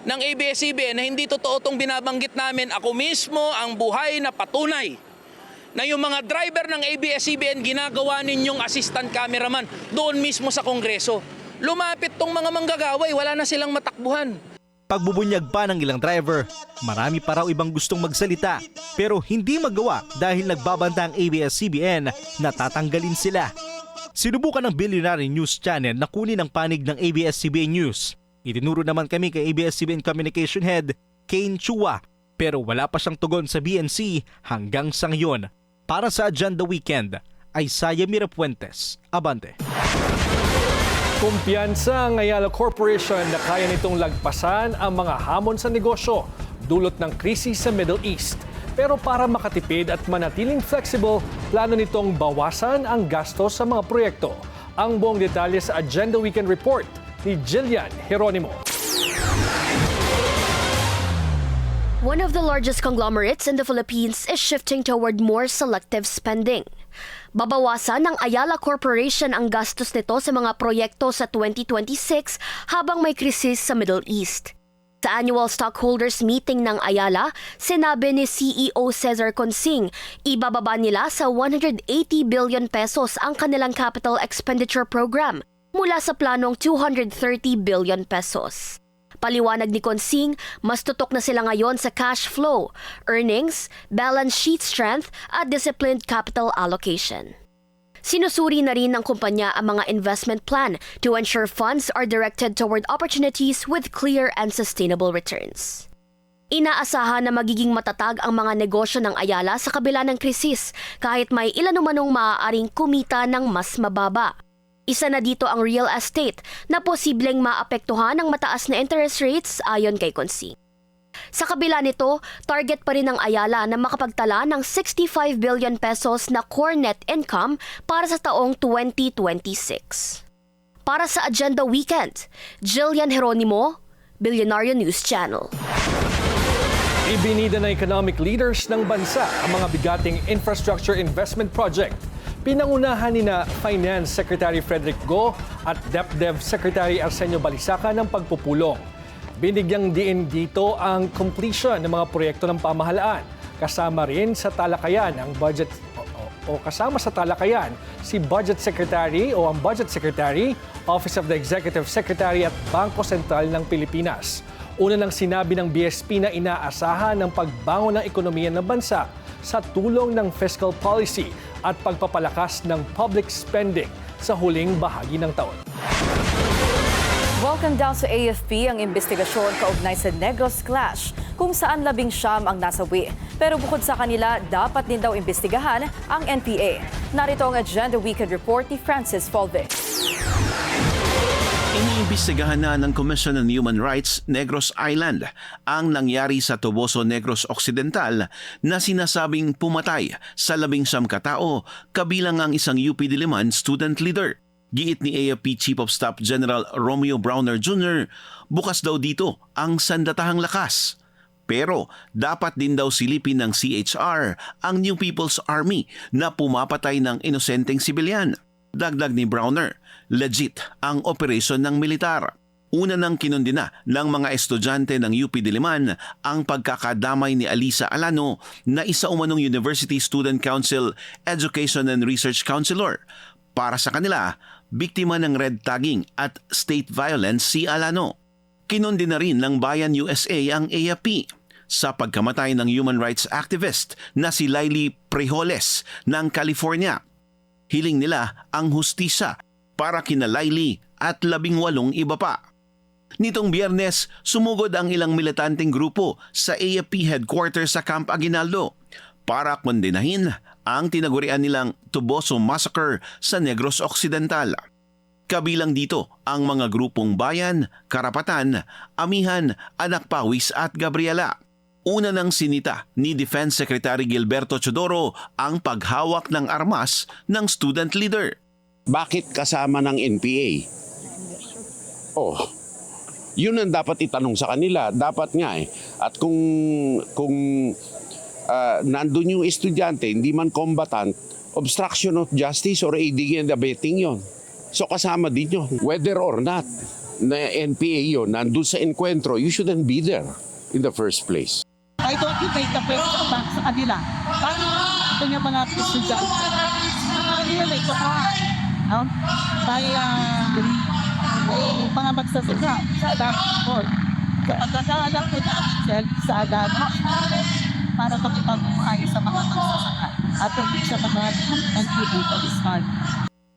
ng ABS-CBN na hindi totoo itong binabanggit namin, ako mismo ang buhay na patunay na yung mga driver ng ABS-CBN ginagawa ninyong assistant cameraman doon mismo sa Kongreso. Lumapit tong mga manggagaway, wala na silang matakbuhan. Pagbubunyag pa ng ilang driver, marami pa raw ibang gustong magsalita pero hindi magawa dahil nagbabanta ang ABS-CBN na tatanggalin sila. Sinubukan ng Billionaire News Channel na kunin ang panig ng ABS-CBN News. Itinuro naman kami kay ABS-CBN Communication Head, Kane Chua, pero wala pa siyang tugon sa BNC hanggang sa ngayon. Para sa Agenda Weekend, Isaiah Mirafuentes, Abante. Kumpiyansa ang Ayala Corporation na kaya nitong lagpasan ang mga hamon sa negosyo dulot ng krisis sa Middle East. Pero para makatipid at manatiling flexible, plano nitong bawasan ang gastos sa mga proyekto. Ang buong detalye sa Agenda Weekend Report ni Jillian Geronimo. One of the largest conglomerates in the Philippines is shifting toward more selective spending. Babawasan ng Ayala Corporation ang gastos nito sa mga proyekto sa 2026 habang may krisis sa Middle East. Sa annual stockholders meeting ng Ayala, sinabi ni CEO Cesar Consing, ibababa nila sa 180 billion pesos ang kanilang capital expenditure program mula sa planong 230 billion pesos. Paliwanag ni Consing, mas tutok na sila ngayon sa cash flow, earnings, balance sheet strength at disciplined capital allocation. Sinusuri na rin ng kumpanya ang mga investment plan to ensure funds are directed toward opportunities with clear and sustainable returns. Inaasahan na magiging matatag ang mga negosyo ng Ayala sa kabila ng krisis kahit may ilan umanong maaaring kumita ng mas mababa. Isa na dito ang real estate na posibleng maapektuhan ng mataas na interest rates ayon kay Consing. Sa kabila nito, target pa rin ng Ayala na makapagtala ng 65 billion pesos na core net income para sa taong 2026. Para sa Agenda Weekend, Jillian Geronimo, Billionario News Channel. Ibinida ng economic leaders ng bansa ang mga bigating infrastructure investment project. Pinangunahan ni na Finance Secretary Frederick Go at DepDev Secretary Arsenio Balisaca ng pagpupulong. Binigyang diin dito ang completion ng mga proyekto ng pamahalaan. Kasama rin sa talakayan ang budget kasama sa talakayan si Budget Secretary o ang Budget Secretary, Office of the Executive Secretary at Bangko Sentral ng Pilipinas. Una nang sinabi ng BSP na inaasahan ng pagbangon ng ekonomiya ng bansa sa tulong ng fiscal policy at pagpapalakas ng public spending sa huling bahagi ng taon. Welcome down sa AFP ang investigasyon kaugnay sa Negros Clash kung saan 19 ang nasawi. Pero bukod sa kanila, dapat din daw imbestigahan ang NPA. Narito ang Agenda Weekend Report ni Francis Folve. Iniimbestigahan na ng Commission on Human Rights Negros Island ang nangyari sa Toboso, Negros Occidental na sinasabing pumatay sa 19 katao kabilang ang isang UP Diliman student leader. Giit ni AFP Chief of Staff General Romeo Browner Jr., bukas daw dito ang sandatahang lakas. Pero dapat din daw silipin ng CHR ang New People's Army na pumapatay ng inosenteng sibilyan. Dagdag ni Browner, legit ang operasyon ng militar. Una nang kinundina ng mga estudyante ng UP Diliman ang pagkakadamay ni Alisa Alano na isa umanong University Student Council Education and Research Counselor. Para sa kanila, biktima ng red tagging at state violence si Alano. Kinundi na rin ng Bayan USA ang AFP sa pagkamatay ng human rights activist na si Laili Prejoles ng California. Hiling nila ang hustisya para kina Laili at 18 iba pa. Nitong Biyernes, sumugod ang ilang militanteng grupo sa AFP headquarters sa Camp Aguinaldo para kondinahin ang tinagurian nilang Toboso Massacre sa Negros Occidental. Kabilang dito ang mga grupong Bayan, Karapatan, Amihan, Anak Pawis at Gabriela. Una nang sinita ni Defense Secretary Gilberto Chodoro ang paghawak ng armas ng student leader. Bakit kasama ng NPA? Yun ang dapat itanong sa kanila. Dapat nga eh. At kung nandun yung estudyante, hindi man combatant, obstruction of justice or aiding and abetting yon. So kasama din yun. Whether or not na NPA yun, nandun sa enkwentro, you shouldn't be there in the first place. I don't you take the question back sa kanila. Paano ito niya mga estudyante? Really, ito pa. Kaya mga magsasaka sa Adaptor. Sa pagkakaalam ko na sa Adaptor para makipag-uhay sa mga magsasaka at hindi sa mga nag-iipagisman.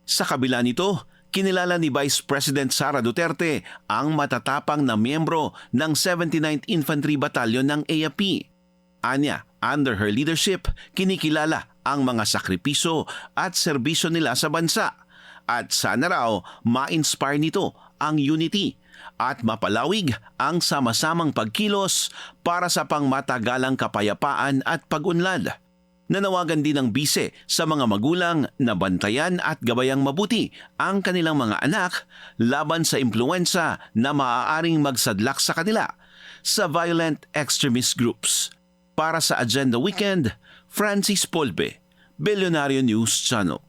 Sa kabila nito, kinilala ni Vice President Sara Duterte ang matatapang na miyembro ng 79th Infantry Battalion ng AFP. Anya, under her leadership, kinikilala ang mga sakripiso at serbisyo nila sa bansa. At sana raw ma-inspire nito ang unity at mapalawig ang sama-samang pagkilos para sa pangmatagalang kapayapaan at pag-unlad. Nanawagan din ng bise sa mga magulang na bantayan at gabayang mabuti ang kanilang mga anak laban sa impluwensa na maaaring magsadlak sa kanila sa violent extremist groups. Para sa Agenda Weekend, Francis Polbe, Billionario News Channel.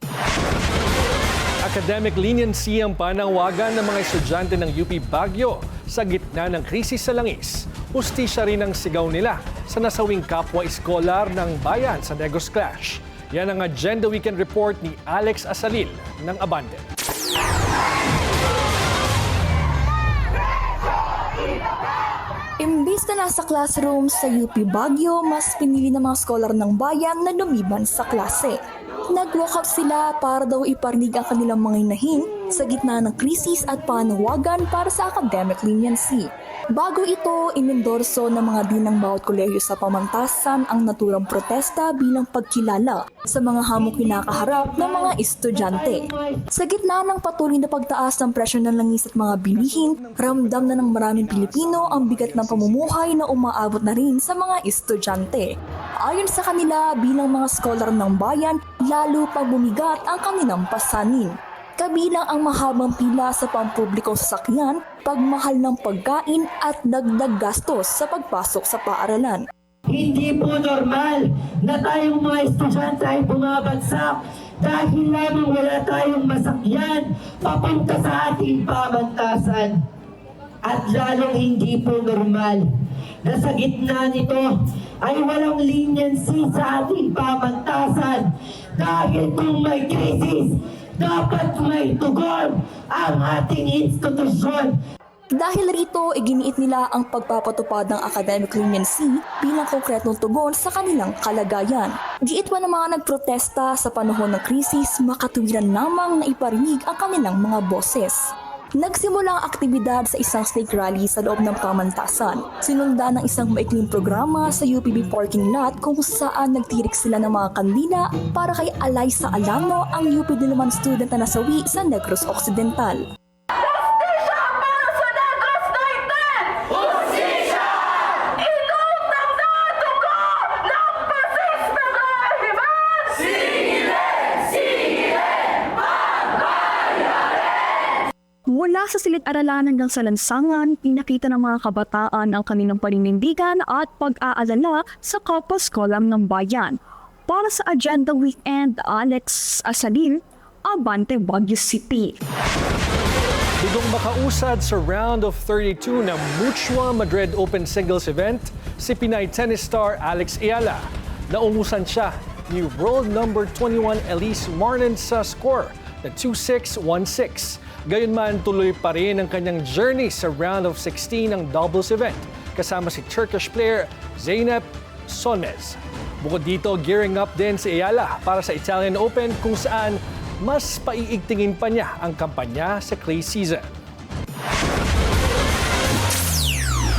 Academic leniency ang panawagan ng mga estudyante ng UP Baguio sa gitna ng krisis sa langis. Hustisya rin ang sigaw nila sa nasawing kapwa-eskolar ng bayan sa Negros Clash. Yan ang Agenda Weekend Report ni Alex Asalil ng Abante. Imbis na nasa classroom sa UP Baguio, mas pinili ng mga scholar ng bayan na lumiban sa klase. Nag-walkout sila para daw iparinig ang kanilang mga inahin sa gitna ng krisis at panawagan para sa academic leniency. Bago ito, inendorso ng mga dean ng bawat kolehiyo sa pamantasan ang naturang protesta bilang pagkilala sa mga hamok kinakaharap ng mga estudyante. Sa gitna ng patuloy na pagtaas ng presyo ng langis at mga bilihin, ramdam na ng maraming Pilipino ang bigat ng pamumuhay na umaabot na rin sa mga estudyante. Ayon sa kanila, bilang mga scholar ng bayan, lalo pang bumigat ang kanilang pasanin. kabilang ang mahabang pila sa pampublikong sasakyan, pagmahal ng pagkain at dagdag gastos sa pagpasok sa paaralan. Hindi po normal na tayong mga estudyante ay bumabagsak dahil lamang wala tayong masakyan papunta sa ating pamantasan. At lalong hindi po normal na sa gitna nito ay walang leniency sa ating pamantasan dahil kung may krisis, dapat may tugon ang ating institusyon. Dahil rito, iginiit nila ang pagpapatupad ng academic leniency bilang konkretong tugon sa kanilang kalagayan. Giit pa ng mga nagprotesta sa panahon ng krisis, makatuwiran lamang na iparinig ang kanilang mga boses. Nagsimula ang aktibidad sa isang snake rally sa loob ng pamantasan. Sinundan ng isang maikling programa sa UPB parking lot kung saan nagtirik sila ng mga kandila para kay Alaysa Alamo, ang UP Diliman student na nasawi sa Negros Occidental. Mula sa silid-aralan hanggang sa lansangan, pinakita ng mga kabataan ang kanilang paninindigan at pag-aalala sa Corpus Column ng Bayan. Para sa Agenda Weekend, Alex Asalin, Abante, Baguio City. Bigong makausad sa round of 32 ng Mutua Madrid Open Singles event, si Pinay tennis star Alex Ayala. Naungusan siya ni world number 21 Elise Marnan sa score na 2-6-1-6. Gayunman, tuloy pa rin ang kanyang journey sa round of 16 ng doubles event kasama si Turkish player Zeynep Sonmez. Bukod dito, gearing up din si Ayala para sa Italian Open kung saan mas paiigtingin pa niya ang kampanya sa clay season.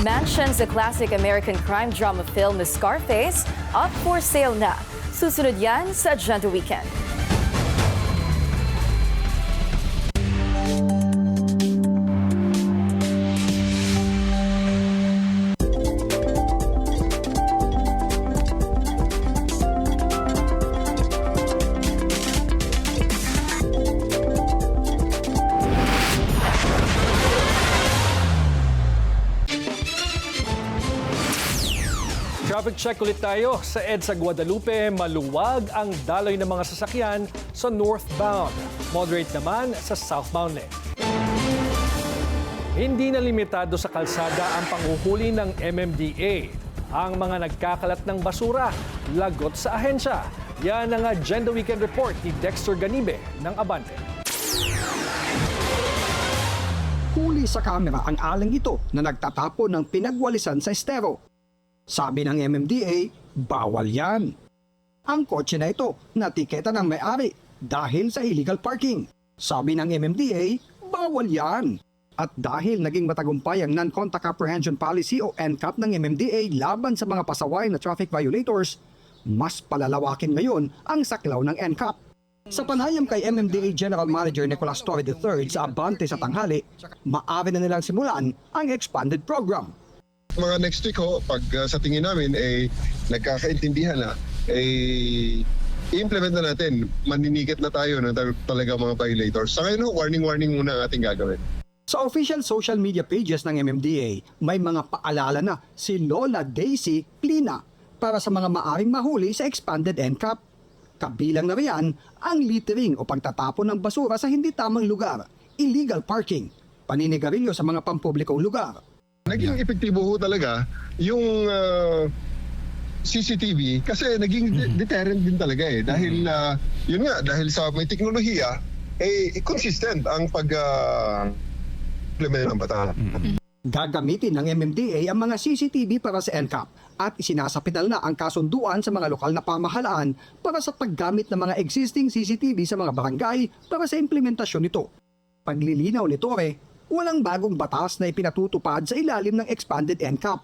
Mansions, the classic American crime drama film Scarface, up for sale na. Susunod yan sa Agenda Weekend. Traffic check ulit tayo. Sa EDSA Guadalupe, maluwag ang daloy ng mga sasakyan sa northbound. Moderate naman sa southbound lane. Hindi na limitado sa kalsada ang panghuhuli ng MMDA. Ang mga nagkakalat ng basura, lagot sa ahensya. Yan ang Agenda Weekend Report ni Dexter Ganibe ng Abante. Huli sa kamera ang alang ito na nagtatapon ng pinagwalisan sa estero. Sabi ng MMDA, bawal yan. Ang kotse na ito natiketa ng may-ari dahil sa illegal parking. Sabi ng MMDA, bawal yan. At dahil naging matagumpay ang Non-Contact Apprehension Policy o NCAP ng MMDA laban sa mga pasaway na traffic violators, mas palalawakin ngayon ang saklaw ng NCAP. Sa panayam kay MMDA General Manager Nicolas Torre III sa Abante sa tanghali, maaari na nilang simulan ang expanded program. Mga next week ho, pag sa tingin namin ay nagkakaintindihan na, i-implement na natin, maninigat na tayo na talaga mga violators. Sa ngayon ho, warning muna ang ating gagawin. Sa official social media pages ng MMDA, may mga paalala na si Lola Daisy Plina para sa mga maaring mahuli sa expanded NCAP. Kabilang na riyan ang littering o pagtatapon ng basura sa hindi tamang lugar, illegal parking, paninigarilyo sa mga pampublikong lugar. Naging epektibo ho talaga yung CCTV kasi naging deterrent din talaga dahil yun nga, dahil sa may teknolohiya consistent ang pag-implement ng batas. Gagamitin ng MMDA ang mga CCTV para sa NCAP at isinasapital na ang kasunduan sa mga lokal na pamahalaan para sa paggamit ng mga existing CCTV sa mga barangay para sa implementasyon nito. Paglilinaw ni Torre, walang bagong batas na ipinatutupad sa ilalim ng expanded NCAP.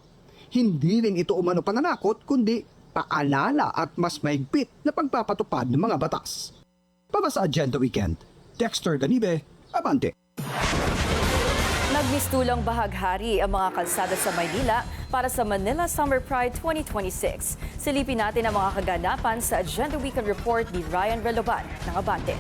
Hindi rin ito umano pananakot kundi paalala at mas maigpit na pagpapatupad ng mga batas. Para sa Agenda Weekend, Dexter Ganibe, Abante. Nagmistulang bahaghari ang mga kalsada sa Maynila para sa Manila Summer Pride 2026. Silipin natin ang mga kaganapan sa Agenda Weekend Report ni Ryan Reloban ng Abante.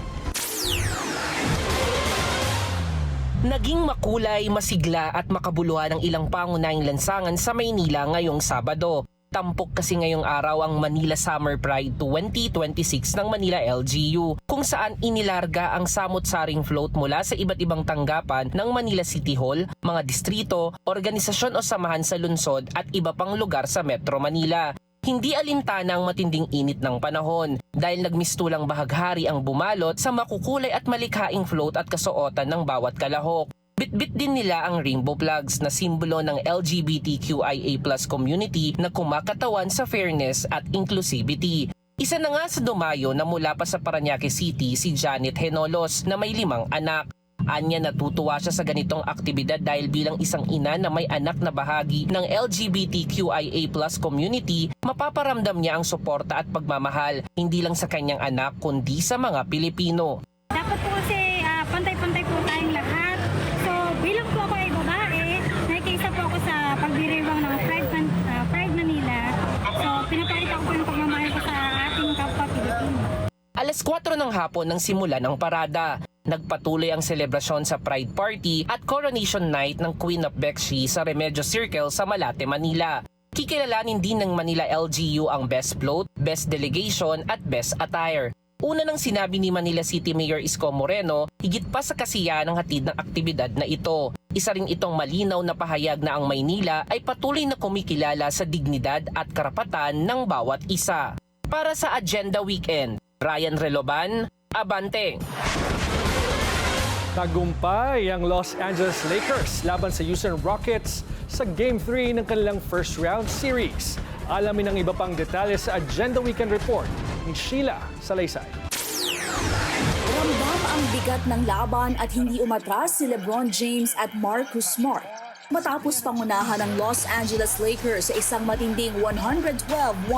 Naging makulay, masigla at makabuluhan ang ilang pangunahing lansangan sa Maynila ngayong Sabado. Tampok kasi ngayong araw ang Manila Summer Pride 2026 ng Manila LGU, kung saan inilarga ang samot-saring float mula sa iba't ibang tanggapan ng Manila City Hall, mga distrito, organisasyon o samahan sa lungsod at iba pang lugar sa Metro Manila. Hindi alintana ang matinding init ng panahon dahil nagmistulang bahaghari ang bumalot sa makukulay at malikhaing float at kasuotan ng bawat kalahok. Bitbit din nila ang rainbow flags na simbolo ng LGBTQIA+ community na kumakatawan sa fairness at inclusivity. Isa na nga sa dumayo na mula pa sa Parañaque City si Janet Henolos na may 5 anak. Anya natutuwa siya sa ganitong aktibidad dahil bilang isang ina na may anak na bahagi ng LGBTQIA+ community, mapaparamdam niya ang suporta at pagmamahal hindi lang sa kanyang anak kundi sa mga Pilipino. Dapat po kasi pantay-pantay po tayong lahat. So bilang po ako ay babae, nakikiisa po ako sa pagdiriwang ng Pride Manila. So pinapakita ko po yung pagmamahal ko sa ating kapwa Pilipino. Alas 4 ng hapon nang simula ng parada. Nagpatuloy ang selebrasyon sa Pride Party at Coronation Night ng Queen of Bexi sa Remedios Circle sa Malate, Manila. Kikilalanin din ng Manila LGU ang Best Float, Best Delegation at Best Attire. Una nang sinabi ni Manila City Mayor Isko Moreno, higit pa sa kasiyahan ng hatid ng aktibidad na ito. Isa rin itong malinaw na pahayag na ang Maynila ay patuloy na kumikilala sa dignidad at karapatan ng bawat isa. Para sa Agenda Weekend, Ryan Reloban, Abante. Tagumpay ang Los Angeles Lakers laban sa Houston Rockets sa Game 3 ng kanilang first round series. Alamin ang iba pang detalye sa Agenda Weekend Report ni Sheila Salaysay. Ramdam ang bigat ng laban at hindi umatras si LeBron James at Marcus Smart matapos pangunahan ng Los Angeles Lakers sa isang matinding 112-108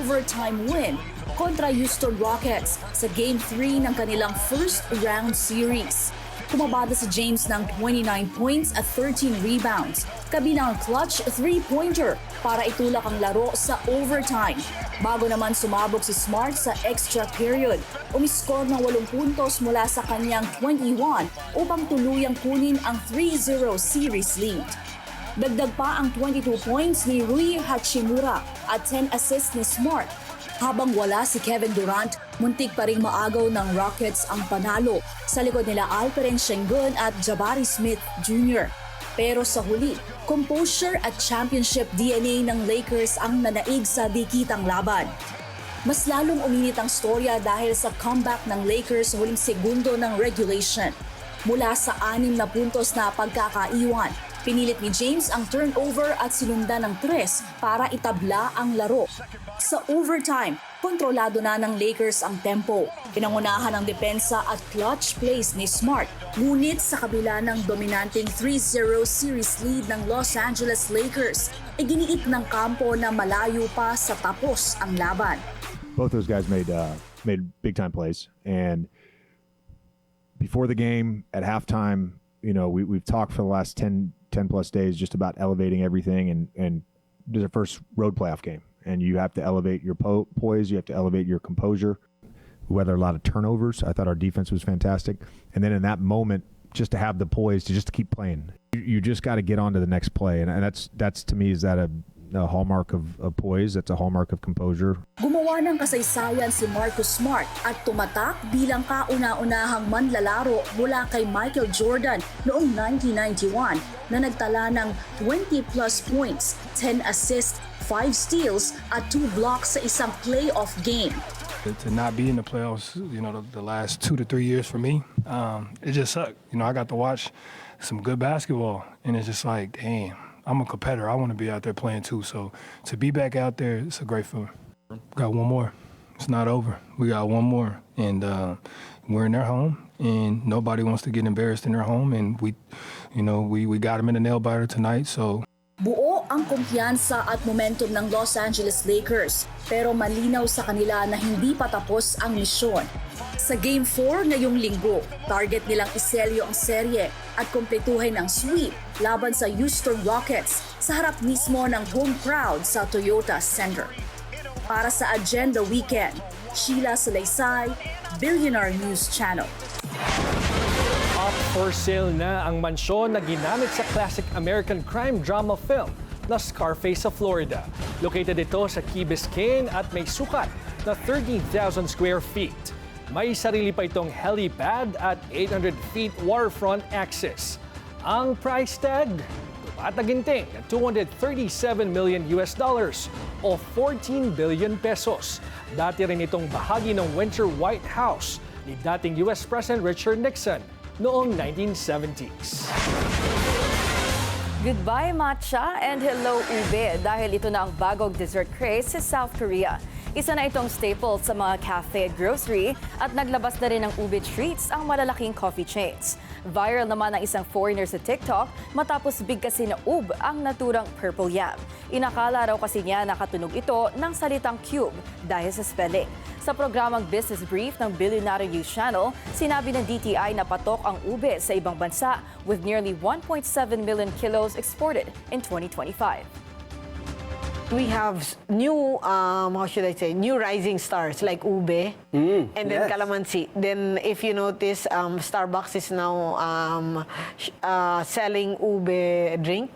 overtime win kontra Houston Rockets sa Game 3 ng kanilang first round series. Kumabada si James ng 29 points at 13 rebounds, kabilang clutch 3-pointer para itulak ang laro sa overtime. Bago naman sumabog si Smart sa extra period, umiskor ng 8 puntos mula sa kanyang 21 upang tuluyang kunin ang 3-0 series lead. Dagdag pa ang 22 points ni Rui Hachimura at 10 assists ni Smart. Habang wala si Kevin Durant, muntik pa ring maagaw ng Rockets ang panalo sa likod nila Alperen Sengun at Jabari Smith Jr. Pero sa huli, composure at championship DNA ng Lakers ang nanaig sa dikitang laban. Mas lalong uminit ang storya dahil sa comeback ng Lakers sa huling segundo ng regulation. Mula sa 6 na puntos na pagkakaiwan, pinilit ni James ang turnover at sinundan ng 3 para itabla ang laro. Sa overtime, kontrolado na ng Lakers ang tempo. Pinangunahan ang depensa at clutch plays ni Smart. Ngunit sa kabila ng dominanting 3-0 series lead ng Los Angeles Lakers, iginiit ng kampo na malayo pa sa tapos ang laban. Both those guys made big time plays, and before the game, at halftime, you know, we've talked for the last 10 plus days just about elevating everything, and there's a first road playoff game, and you have to elevate your poise, you have to elevate your composure. We had a lot of turnovers. I thought our defense was fantastic, and then in that moment, just to have the poise to just keep playing. You just got to get on to the next play, and that's to me, is that a hallmark of poise, that's a hallmark of composure. Gumawa ng kasaysayan si Marcus Smart at tumatak bilang kauna-unahang manlalaro mula kay Michael Jordan noong 1991 na nagtala ng 20-plus points, 10 assists, 5 steals at 2 blocks sa isang playoff game. To not be in the playoffs, you know, the last 2 to 3 years for me, it just sucked. You know, I got to watch some good basketball, and it's just like, damn, I'm a competitor. I want to be out there playing too. So to be back out there, it's a great feeling. Got one more. It's not over. We got one more, and we're in their home, and nobody wants to get embarrassed in their home. And we got them in the nail biter tonight. So. Buo ang kumpiyansa at momentum ng Los Angeles Lakers, pero malinaw sa kanila na hindi pa tapos ang misyon. Sa Game 4 ngayong linggo, target nilang iselyo ang serye at kumpletuhin ang sweep laban sa Houston Rockets sa harap mismo ng home crowd sa Toyota Center. Para sa Agenda Weekend, Sheila Salaysay, Billionaire News Channel. For sale na ang mansyon na ginamit sa classic American crime drama film na Scarface sa Florida. Located ito sa Key Biscayne at may sukat na 13,000 square feet. May sarili pa itong helipad at 800 feet waterfront access. Ang price tag, tumataginting na $237 million o 14 billion pesos. Dati rin itong bahagi ng Winter White House ni dating US President Richard Nixon noong 1970s. Goodbye matcha and hello ube dahil ito na ang bagong dessert craze sa South Korea. Isa na itong staple sa mga cafe at grocery at naglabas na rin ng ube treats ang malalaking coffee chains. Viral naman ang isang foreigner sa TikTok matapos bigkasin na ube ang naturang purple yam. Inakala raw kasi niya nakatunog ito ng salitang cube dahil sa spelling. Sa programang Business Brief ng Billionaire News Channel, sinabi ng DTI na patok ang ube sa ibang bansa with nearly 1.7 million kilos exported in 2025. We have new, how should I say, new rising stars like ube and then calamansi. Then if you notice, Starbucks is now selling ube drink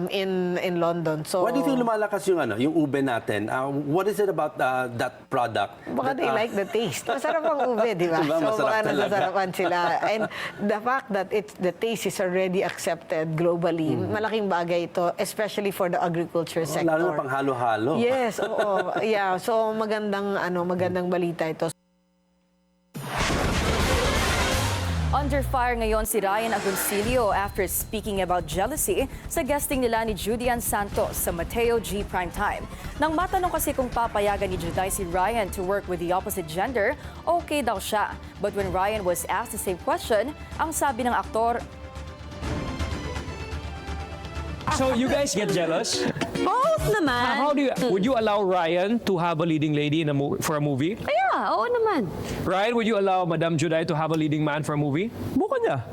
in London. So why do you think lumalakas yung ube natin? What is it about that product? Baka they like the taste. Masarap ang ube, di ba? Diba? So baka Masarap nasasarapan sila. And the fact that the taste is already accepted globally, malaking bagay ito, especially for the agriculture sector. Lalo na pang halo-halo. Yes, oo. Yeah, so magandang balita ito. Under fire ngayon si Ryan Agoncillo after speaking about jealousy sa guesting nila ni Judian Santos sa Mateo G Primetime. Nang matanong kasi kung papayagan ni Juday si Ryan to work with the opposite gender, okay daw siya. But when Ryan was asked the same question, ang sabi ng aktor, So you guys get jealous? Both naman. How do you, would you allow Ryan to have a leading lady for a movie? Yeah, oo naman. Ryan, would you allow Madam Juday to have a leading man for a movie? Bukan niya.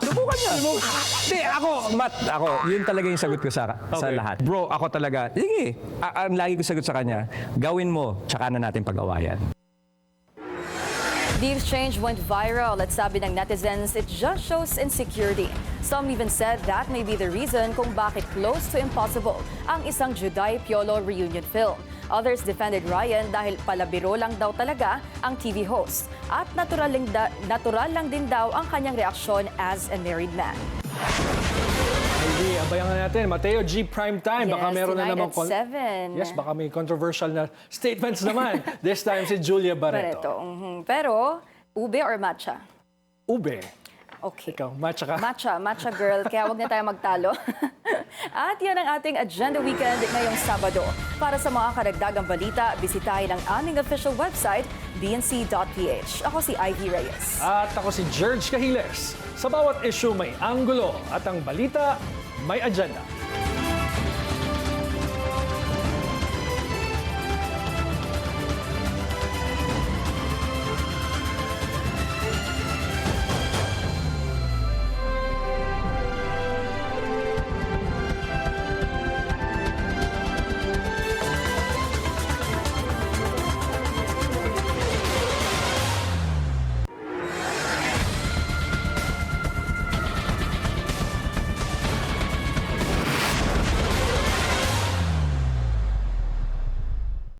Subukan niya. Hindi, ako, yun talaga yung sagot ko sa lahat. Bro, ako talaga, sige, ang lagi ko sagot sa kanya, gawin mo, tsaka na natin pag-awayan. The exchange went viral at sabi ng netizens, it just shows insecurity. Some even said that may be the reason kung bakit close to impossible ang isang Juday Piolo reunion film. Others defended Ryan dahil palabiro lang daw talaga ang TV host. At natural lang din daw ang kanyang reaksyon as a married man. Hindi, abayangan natin. Mateo G Primetime. Baka meron na namang... 7. Yes, baka may controversial na statements naman. This time si Julia Barreto. Pero, ube or matcha? Ube. Okay. Ikaw, matcha ka? Matcha girl. Kaya wag na tayo magtalo. At yan ang ating Agenda Weekend ngayong Sabado. Para sa mga karagdagang balita, bisitahin ang aming official website, bnc.ph. Ako si Ivy Reyes. At ako si George Cahiles. Sa bawat issue may anggulo at ang balita may agenda.